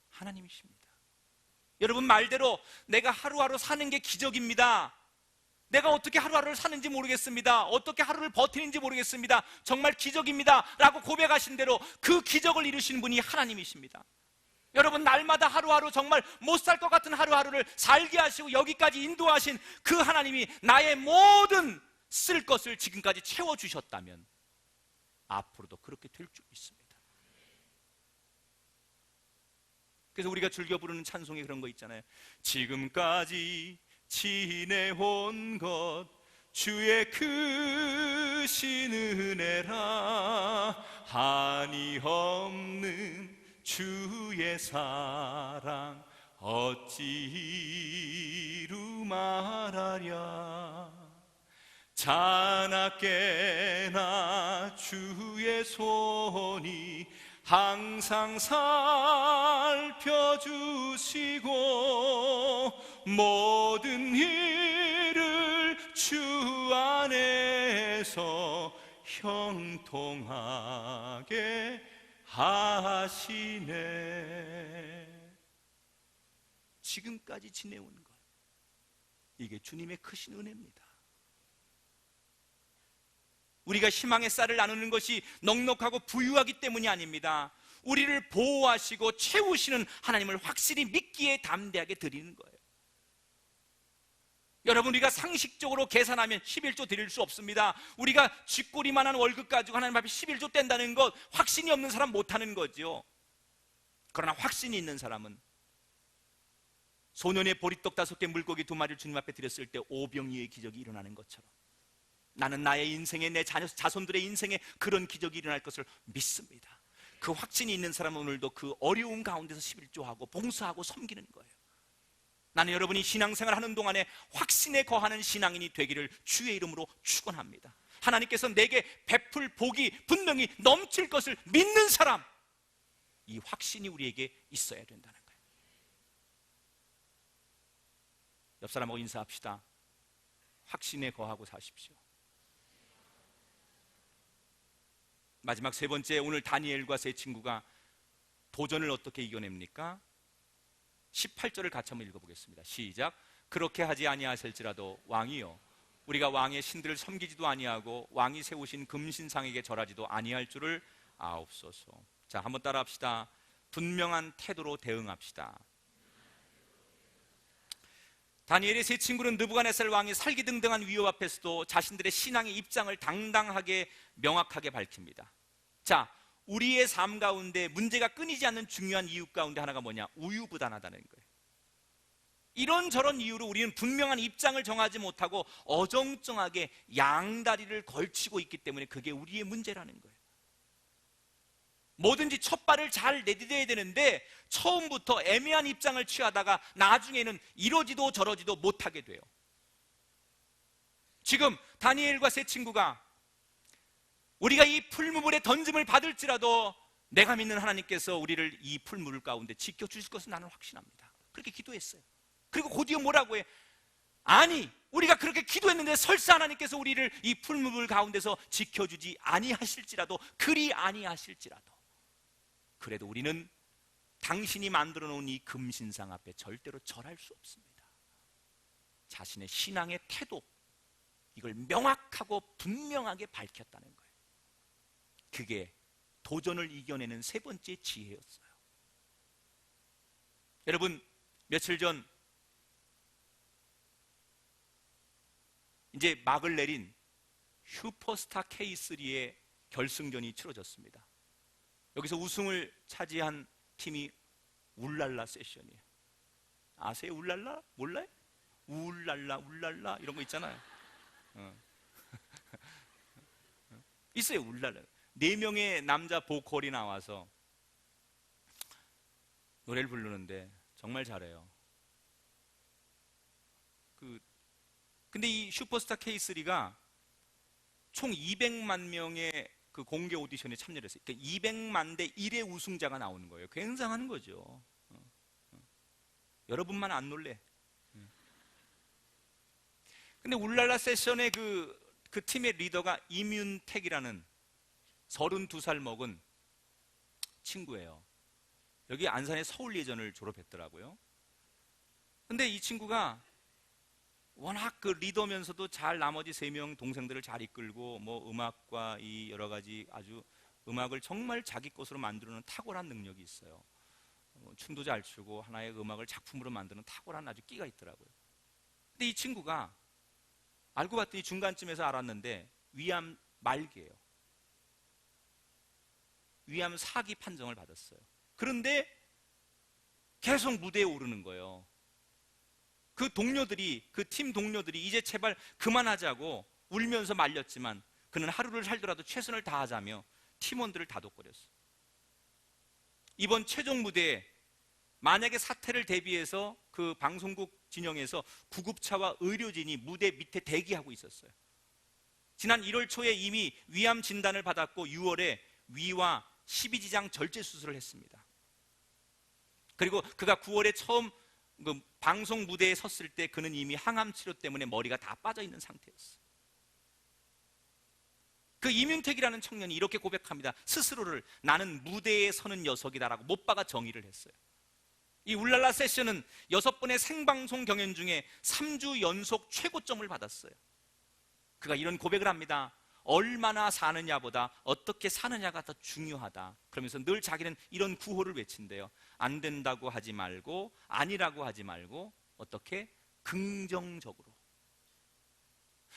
S2: 하나님이십니다. 여러분 말대로 내가 하루하루 사는 게 기적입니다. 내가 어떻게 하루하루를 사는지 모르겠습니다. 어떻게 하루를 버티는지 모르겠습니다. 정말 기적입니다 라고 고백하신 대로 그 기적을 이루신 분이 하나님이십니다. 여러분, 날마다 하루하루 정말 못 살 것 같은 하루하루를 살게 하시고 여기까지 인도하신 그 하나님이 나의 모든 쓸 것을 지금까지 채워주셨다면 앞으로도 그렇게 될 줄 믿습니다. 그래서 우리가 즐겨 부르는 찬송에 그런 거 있잖아요. 지금까지 지내온 것 주의 크신 은혜라, 한이 없는 주의 사랑 어찌 이루 말하랴. 자나깨나 주의 손이 항상 살펴주시고 모든 일을 주 안에서 형통하게 하시네. 지금까지 지내온 것, 이게 주님의 크신 은혜입니다. 우리가 희망의 쌀을 나누는 것이 넉넉하고 부유하기 때문이 아닙니다. 우리를 보호하시고 채우시는 하나님을 확실히 믿기에 담대하게 드리는 거예요. 여러분, 우리가 상식적으로 계산하면 11조 드릴 수 없습니다. 우리가 쥐꼬리만한 월급 가지고 하나님 앞에 11조 뗀다는 것, 확신이 없는 사람 못하는 거죠. 그러나 확신이 있는 사람은 소년의 보리떡 5개, 물고기 2마리를 주님 앞에 드렸을 때 오병이의 기적이 일어나는 것처럼 나는 나의 인생에, 내 자손들의 인생에 그런 기적이 일어날 것을 믿습니다. 그 확신이 있는 사람은 오늘도 그 어려운 가운데서 11조하고 봉사하고 섬기는 거예요. 나는 여러분이 신앙생활 하는 동안에 확신에 거하는 신앙인이 되기를 주의 이름으로 축원합니다. 하나님께서 내게 베풀 복이 분명히 넘칠 것을 믿는 사람, 이 확신이 우리에게 있어야 된다는 거예요. 옆 사람하고 인사합시다. 확신에 거하고 사십시오. 마지막 3번째, 오늘 다니엘과 세 친구가 도전을 어떻게 이겨냅니까? 18절을 같이 한번 읽어보겠습니다. 시작. 그렇게 하지 아니하실지라도 왕이여, 우리가 왕의 신들을 섬기지도 아니하고 왕이 세우신 금신상에게 절하지도 아니할 줄을 아옵소서. 자, 한번 따라합시다. 분명한 태도로 대응합시다. 다니엘의 세 친구는 느부갓네살 왕의 살기등등한 위협 앞에서도 자신들의 신앙의 입장을 당당하게 명확하게 밝힙니다. 자, 우리의 삶 가운데 문제가 끊이지 않는 중요한 이유 가운데 하나가 뭐냐? 우유부단하다는 거예요. 이런저런 이유로 우리는 분명한 입장을 정하지 못하고 어정쩡하게 양다리를 걸치고 있기 때문에 그게 우리의 문제라는 거예요. 뭐든지 첫 발을 잘 내디뎌야 되는데 처음부터 애매한 입장을 취하다가 나중에는 이러지도 저러지도 못하게 돼요. 지금 다니엘과 세 친구가 우리가 이 풀무불에 던짐을 받을지라도 내가 믿는 하나님께서 우리를 이 풀무불 가운데 지켜주실 것을 나는 확신합니다. 그렇게 기도했어요. 그리고 곧이어 뭐라고 해? 아니, 우리가 그렇게 기도했는데 설사 하나님께서 우리를 이 풀무불 가운데서 지켜주지 아니하실지라도, 그리 아니하실지라도, 그래도 우리는 당신이 만들어 놓은 이 금신상 앞에 절대로 절할 수 없습니다. 자신의 신앙의 태도, 이걸 명확하고 분명하게 밝혔다는 거예요. 그게 도전을 이겨내는 3번째 지혜였어요. 여러분, 며칠 전 이제 막을 내린 슈퍼스타 K3의 결승전이 치러졌습니다. 여기서 우승을 차지한 팀이 울랄라 세션이에요. 아세요? 울랄라? 몰라요? 울랄라 울랄라 이런 거 있잖아요. 있어요. 울랄라. 4명의 남자 보컬이 나와서 노래를 부르는데 정말 잘해요. 근데 이 슈퍼스타 K3가 총 200만 명의 그 공개 오디션에 참여를 했어요. 그러니까 200만 대 1의 우승자가 나오는 거예요. 굉장한 거죠. 여러분만 안 놀래. 근데 울랄라 세션의 그 팀의 리더가 임윤택이라는 32살 먹은 친구예요. 여기 안산의 서울예전을 졸업했더라고요. 근데 이 친구가 워낙 그 리더면서도 잘 나머지 3명 동생들을 잘 이끌고 뭐 음악과 이 여러 가지 아주 음악을 정말 자기 것으로 만드는 탁월한 능력이 있어요. 춤도 잘 추고 하나의 음악을 작품으로 만드는 탁월한 아주 끼가 있더라고요. 근데 이 친구가 알고 봤더니 중간쯤에서 알았는데 위암 말기예요. 위암 4기 판정을 받았어요. 그런데 계속 무대에 오르는 거예요. 그 동료들이, 그 팀 동료들이 이제 제발 그만하자고 울면서 말렸지만 그는 하루를 살더라도 최선을 다하자며 팀원들을 다독거렸어요. 이번 최종 무대에 만약에 사태를 대비해서 그 방송국 진영에서 구급차와 의료진이 무대 밑에 대기하고 있었어요. 지난 1월 초에 이미 위암 진단을 받았고 6월에 위와 12지장 절제 수술을 했습니다. 그리고 그가 9월에 처음 그 방송 무대에 섰을 때 그는 이미 항암 치료 때문에 머리가 다 빠져 있는 상태였어요. 그 임윤택이라는 청년이 이렇게 고백합니다. 스스로를 나는 무대에 서는 녀석이다라고 못 박아 정의를 했어요. 이 울랄라 세션은 6번의 생방송 경연 중에 3주 연속 최고점을 받았어요. 그가 이런 고백을 합니다. 얼마나 사느냐보다 어떻게 사느냐가 더 중요하다. 그러면서 늘 자기는 이런 구호를 외친대요. 안 된다고 하지 말고, 아니라고 하지 말고, 어떻게? 긍정적으로.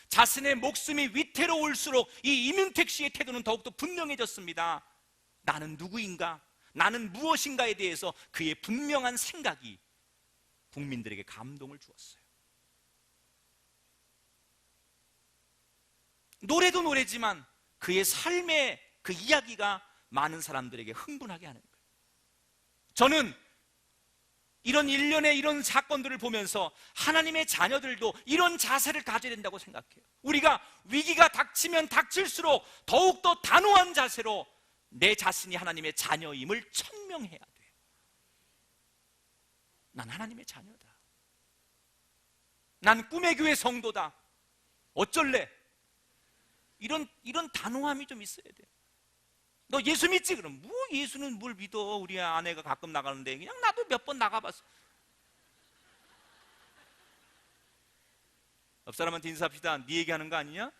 S2: 자신의 목숨이 위태로울수록 이 이명택 씨의 태도는 더욱더 분명해졌습니다. 나는 누구인가? 나는 무엇인가에 대해서 그의 분명한 생각이 국민들에게 감동을 주었어요. 노래도 노래지만 그의 삶의 그 이야기가 많은 사람들에게 흥분하게 하는 거예요. 저는 이런 일련의 이런 사건들을 보면서 하나님의 자녀들도 이런 자세를 가져야 된다고 생각해요. 우리가 위기가 닥치면 닥칠수록 더욱더 단호한 자세로 내 자신이 하나님의 자녀임을 천명해야 돼요. 난 하나님의 자녀다. 난 꿈의 교회 성도다. 어쩔래? 이런 단호함이 좀 있어야 돼요. 너 예수 믿지? 그럼 뭐 예수는 뭘 믿어? 우리 아내가 가끔 나가는데 그냥 나도 몇 번 나가봤어. 옆 사람한테 인사합시다. 네 얘기하는 거 아니냐?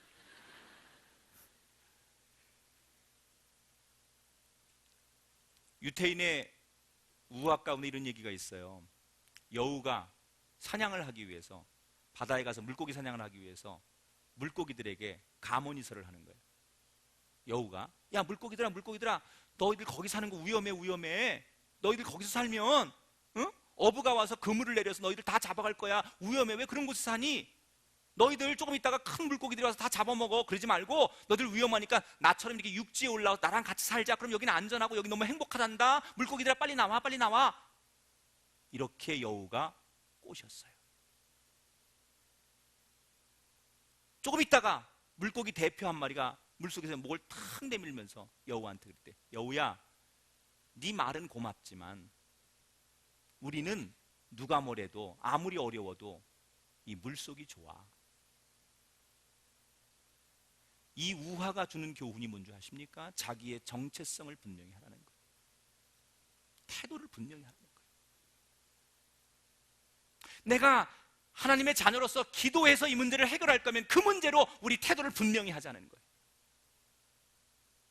S2: 유태인의 우화 가운데 이런 얘기가 있어요. 여우가 사냥을 하기 위해서 바다에 가서 물고기 사냥을 하기 위해서 물고기들에게 감언이설을 하는 거예요. 여우가 야 물고기들아 너희들 거기 사는 거 위험해. 너희들 거기서 살면 어부가 와서 그물을 내려서 너희들 다 잡아갈 거야. 위험해. 왜 그런 곳에 사니? 너희들 조금 있다가 큰 물고기들이 와서 다 잡아먹어. 그러지 말고 너희들 위험하니까 나처럼 이렇게 육지에 올라와서 나랑 같이 살자. 그럼 여기는 안전하고 여기 너무 행복하단다. 물고기들아 빨리 나와. 이렇게 여우가 꼬셨어요. 조금 있다가 물고기 대표 한 마리가 물속에서 목을 탁 내밀면서 여우한테 그랬대. 여우야, 네 말은 고맙지만 우리는 누가 뭐래도 아무리 어려워도 이 물속이 좋아. 이 우화가 주는 교훈이 뭔지 아십니까? 자기의 정체성을 분명히 하라는 거예요. 태도를 분명히 하라는 거예요. 내가 하나님의 자녀로서 기도해서 이 문제를 해결할 거면 그 문제로 우리 태도를 분명히 하자는 거예요.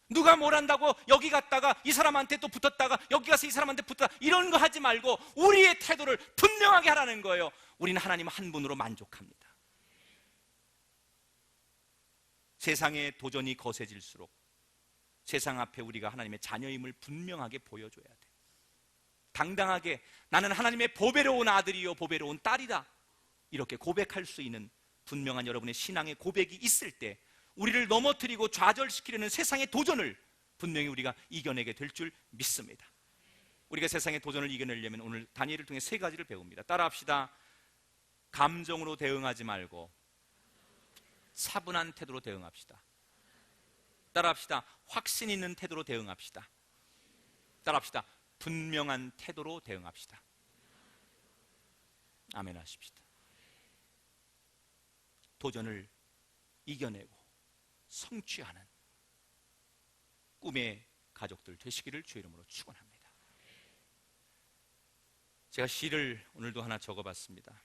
S2: 누가 뭘 한다고 여기 갔다가 이 사람한테 또 붙었다가 여기 가서 이 사람한테 붙었다 이런 거 하지 말고 우리의 태도를 분명하게 하라는 거예요. 우리는 하나님 한 분으로 만족합니다. 세상의 도전이 거세질수록 세상 앞에 우리가 하나님의 자녀임을 분명하게 보여줘야 돼요. 당당하게 나는 하나님의 보배로운 아들이요 보배로운 딸이다 이렇게 고백할 수 있는 분명한 여러분의 신앙의 고백이 있을 때 우리를 넘어뜨리고 좌절시키려는 세상의 도전을 분명히 우리가 이겨내게 될 줄 믿습니다. 우리가 세상의 도전을 이겨내려면 오늘 다니엘을 통해 세 가지를 배웁니다. 따라합시다. 감정으로 대응하지 말고 차분한 태도로 대응합시다. 따라합시다. 확신 있는 태도로 대응합시다. 따라합시다. 분명한 태도로 대응합시다. 아멘 하십시다. 도전을 이겨내고 성취하는 꿈의 가족들 되시기를 주의 이름으로 축원합니다. 제가 시를 오늘도 하나 적어봤습니다.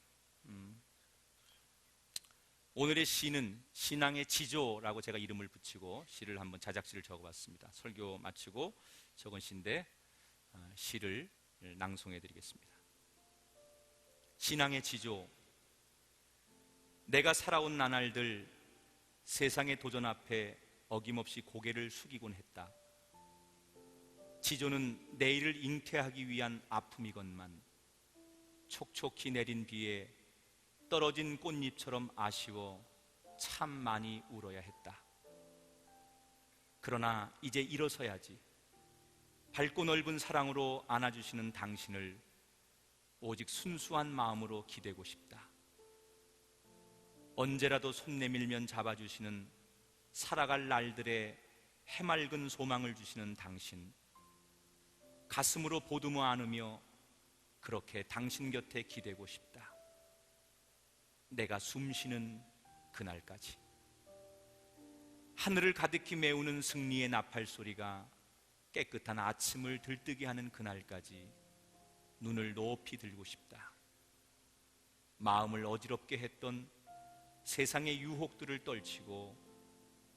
S2: 오늘의 시는 신앙의 지조라고 제가 이름을 붙이고 시를 한번 자작시를 적어봤습니다. 설교 마치고 적은 시인데 시를 낭송해 드리겠습니다. 신앙의 지조. 내가 살아온 나날들 세상의 도전 앞에 어김없이 고개를 숙이곤 했다. 지조는 내일을 잉태하기 위한 아픔이건만 촉촉히 내린 비에 떨어진 꽃잎처럼 아쉬워 참 많이 울어야 했다. 그러나 이제 일어서야지. 밝고 넓은 사랑으로 안아주시는 당신을 오직 순수한 마음으로 기대고 싶다. 언제라도 손 내밀면 잡아주시는 살아갈 날들의 해맑은 소망을 주시는 당신, 가슴으로 보듬어 안으며 그렇게 당신 곁에 기대고 싶다. 내가 숨쉬는 그날까지. 하늘을 가득히 메우는 승리의 나팔 소리가 깨끗한 아침을 들뜨게 하는 그날까지 눈을 높이 들고 싶다. 마음을 어지럽게 했던 세상의 유혹들을 떨치고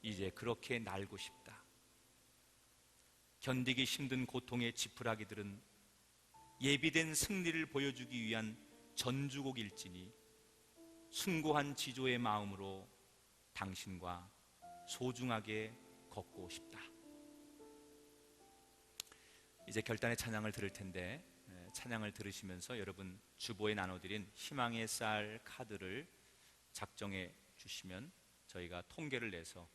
S2: 이제 그렇게 날고 싶다. 견디기 힘든 고통의 지푸라기들은 예비된 승리를 보여주기 위한 전주곡일지니 숭고한 지조의 마음으로 당신과 소중하게 걷고 싶다. 이제 결단의 찬양을 들을 텐데, 찬양을 들으시면서 여러분 주보에 나눠드린 희망의 쌀 카드를 작정해 주시면 저희가 통계를 내서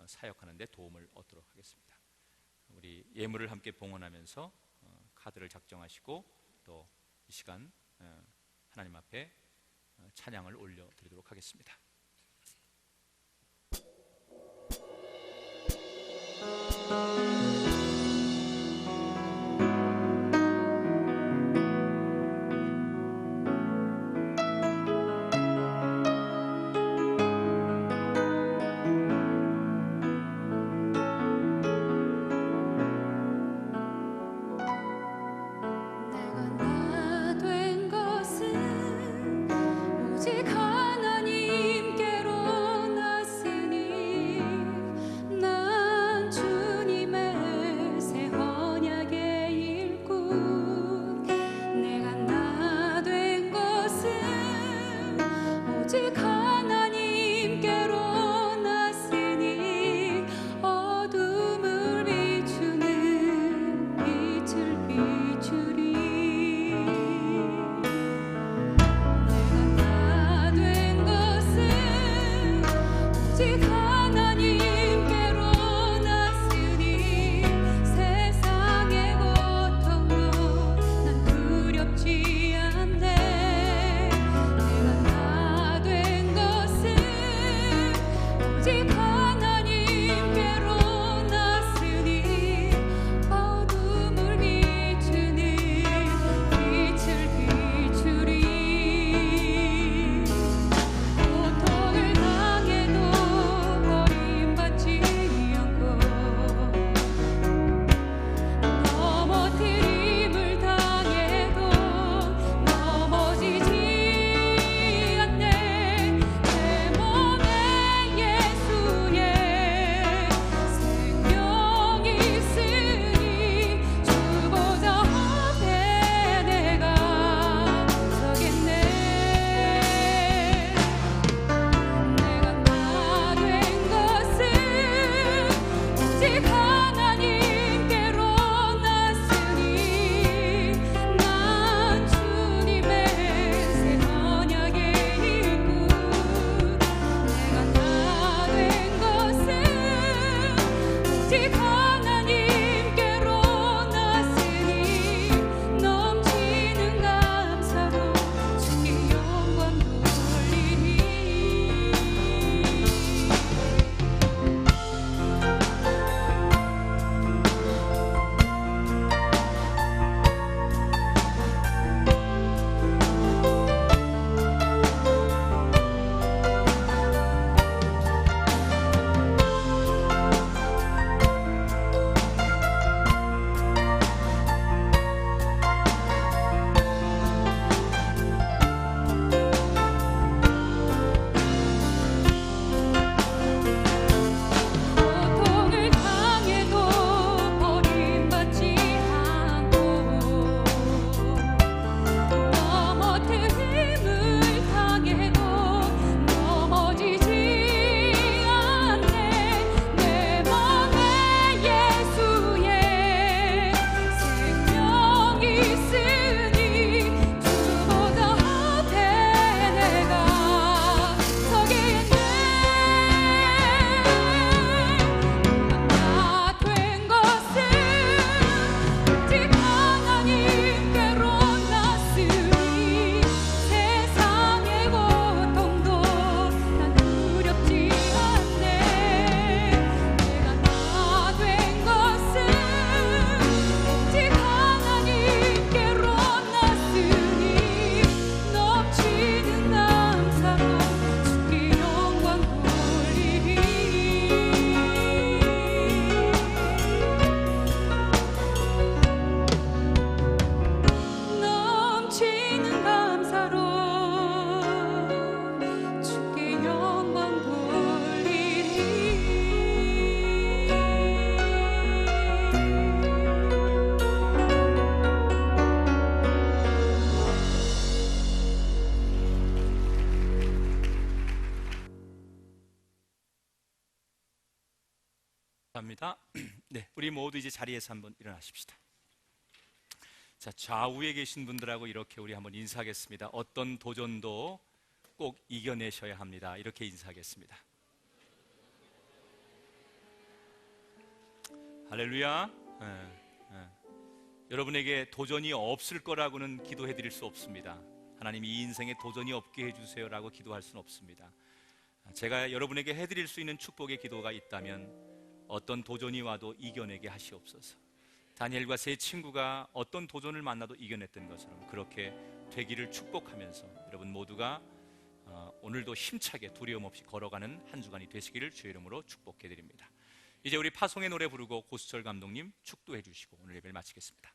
S2: 사역하는 데 도움을 얻도록 하겠습니다. 우리 예물을 함께 봉헌하면서 카드를 작정하시고 또 이 시간 하나님 앞에 찬양을 올려드리도록 하겠습니다.
S3: 오직 하나님께로 났으니 난 주님의 새 언약의 일꾼. 내가 나 된 것은 오직 하나님께로 났으니 어둠을 비추는 빛을 비추리. 오직 하나님께로 났으니 세상의 고통도 난 두렵지 않네. 내가 나 된 것은 오직 하나님께로 났으니 어둠을 비추는 빛을 비추리. 고통을 당해도 넘어뜨림을 당해도 넘어지지 않네. 내 몸에 예수
S2: 감사합니다. 네, 우리 모두 이제 자리에서 한번 일어나십시다. 자, 좌우에 계신 분들하고 이렇게 우리 한번 인사하겠습니다. 어떤 도전도 꼭 이겨내셔야 합니다. 이렇게 인사하겠습니다. 할렐루야. 여러분에게 도전이 없을 거라고는 기도해 드릴 수 없습니다. 하나님 이 인생에 도전이 없게 해주세요라고 기도할 수는 없습니다. 제가 여러분에게 해드릴 수 있는 축복의 기도가 있다면 어떤 도전이 와도 이겨내게 하시옵소서. 다니엘과 세 친구가 어떤 도전을 만나도 이겨냈던 것처럼 그렇게 되기를 축복하면서 여러분 모두가 오늘도 힘차게 두려움 없이 걸어가는 한 주간이 되시기를 주의 이름으로 축복해 드립니다. 이제 우리 파송의 노래 부르고 고수철 감독님 축도해 주시고 오늘 예배를 마치겠습니다.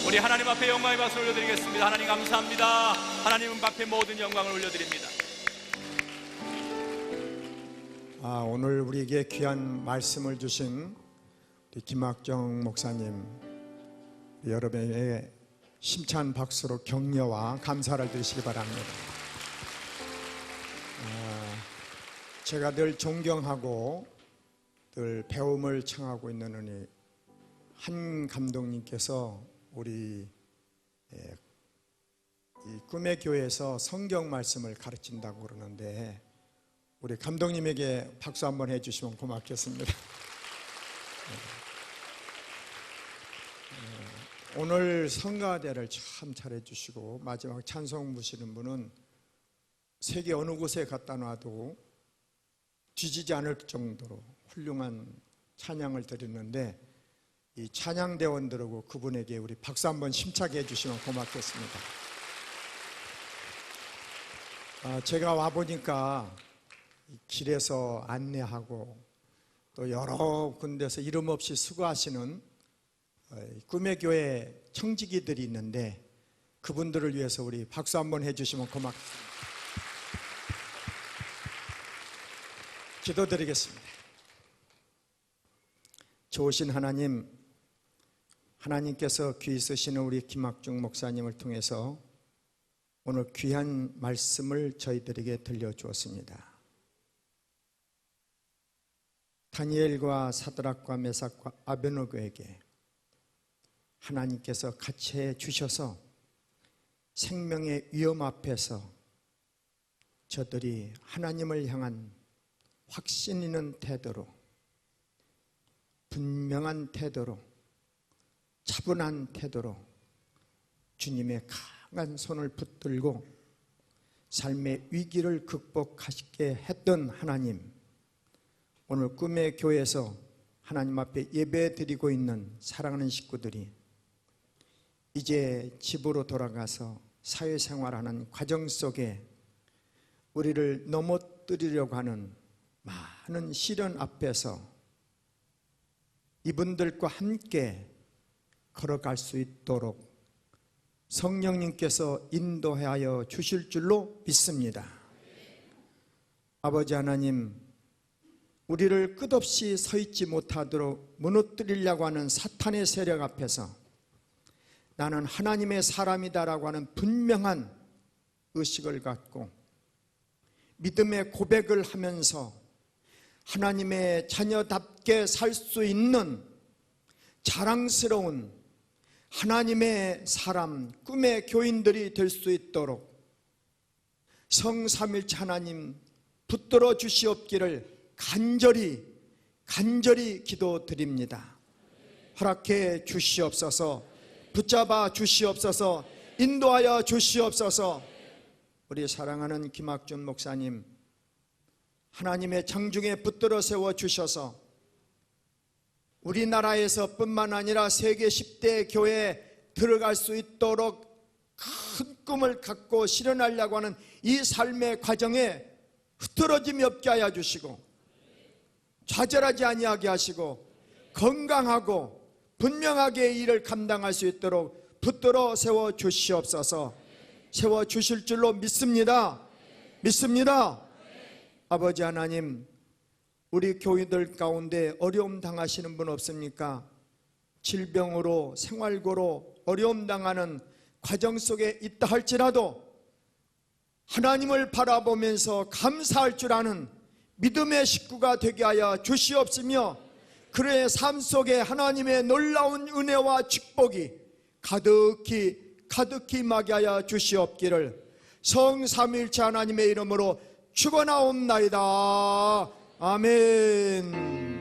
S2: 우리 하나님 앞에 영광의 박수 올려드리겠습니다. 하나님 감사합니다. 하나님 앞에 모든 영광을 올려드립니다.
S4: 오늘 우리에게 귀한 말씀을 주신 우리 김학정 목사님, 여러분에게 힘찬 박수로 격려와 감사를 드리시기 바랍니다. 제가 늘 존경하고 늘 배움을 청하고 있는 우리 한 감독님께서 우리 이 꿈의 교회에서 성경 말씀을 가르친다고 그러는데 우리 감독님에게 박수 한번 해주시면 고맙겠습니다. 오늘 성가대를 참 잘해주시고 마지막 찬송 부시는 분은 세계 어느 곳에 갖다 놔도 뒤지지 않을 정도로 훌륭한 찬양을 드리는데 이 찬양대원들하고 그분에게 우리 박수 한번 힘차게 해주시면 고맙겠습니다. 제가 와보니까 길에서 안내하고 또 여러 군데서 이름 없이 수고하시는 꿈의 교회 청지기들이 있는데 그분들을 위해서 우리 박수 한번 해주시면 고맙습니다. 기도드리겠습니다. 좋으신 하나님, 하나님께서 귀히 쓰시는 우리 김학중 목사님을 통해서 오늘 귀한 말씀을 저희들에게 들려주었습니다. 다니엘과 사드락과 메삭과 아베노고에게 하나님께서 같이 해 주셔서 생명의 위험 앞에서 저들이 하나님을 향한 확신 있는 태도로, 분명한 태도로, 차분한 태도로 주님의 강한 손을 붙들고 삶의 위기를 극복하시게 했던 하나님, 오늘 꿈의 교회에서 하나님 앞에 예배 드리고 있는 사랑하는 식구들이 이제 집으로 돌아가서 사회생활하는 과정 속에 우리를 넘어뜨리려고 하는 많은 시련 앞에서 이분들과 함께 걸어갈 수 있도록 성령님께서 인도하여 주실 줄로 믿습니다. 아버지 하나님, 우리를 끝없이 서 있지 못하도록 무너뜨리려고 하는 사탄의 세력 앞에서 나는 하나님의 사람이다라고 하는 분명한 의식을 갖고 믿음의 고백을 하면서 하나님의 자녀답게 살 수 있는 자랑스러운 하나님의 사람, 꿈의 교인들이 될 수 있도록 성삼일체 하나님 붙들어 주시옵기를 간절히 기도드립니다. 허락해 주시옵소서, 붙잡아 주시옵소서, 인도하여 주시옵소서. 우리 사랑하는 김학준 목사님, 하나님의 장중에 붙들어 세워 주셔서 우리나라에서 뿐만 아니라 세계 10대 교회에 들어갈 수 있도록 큰 꿈을 갖고 실현하려고 하는 이 삶의 과정에 흐트러짐이 없게 하여 주시고 좌절하지 아니하게 하시고 건강하고 분명하게 일을 감당할 수 있도록 붙들어 세워 주시옵소서. 세워 주실 줄로 믿습니다. 아버지 하나님, 우리 교인들 가운데 어려움 당하시는 분 없습니까? 질병으로 생활고로 어려움 당하는 과정 속에 있다 할지라도 하나님을 바라보면서 감사할 줄 아는 믿음의 식구가 되게 하여 주시옵시며 그의 삶 속에 하나님의 놀라운 은혜와 축복이 가득히 임하게 하여 주시옵기를 성삼일체 하나님의 이름으로 축원하옵나이다. 아멘.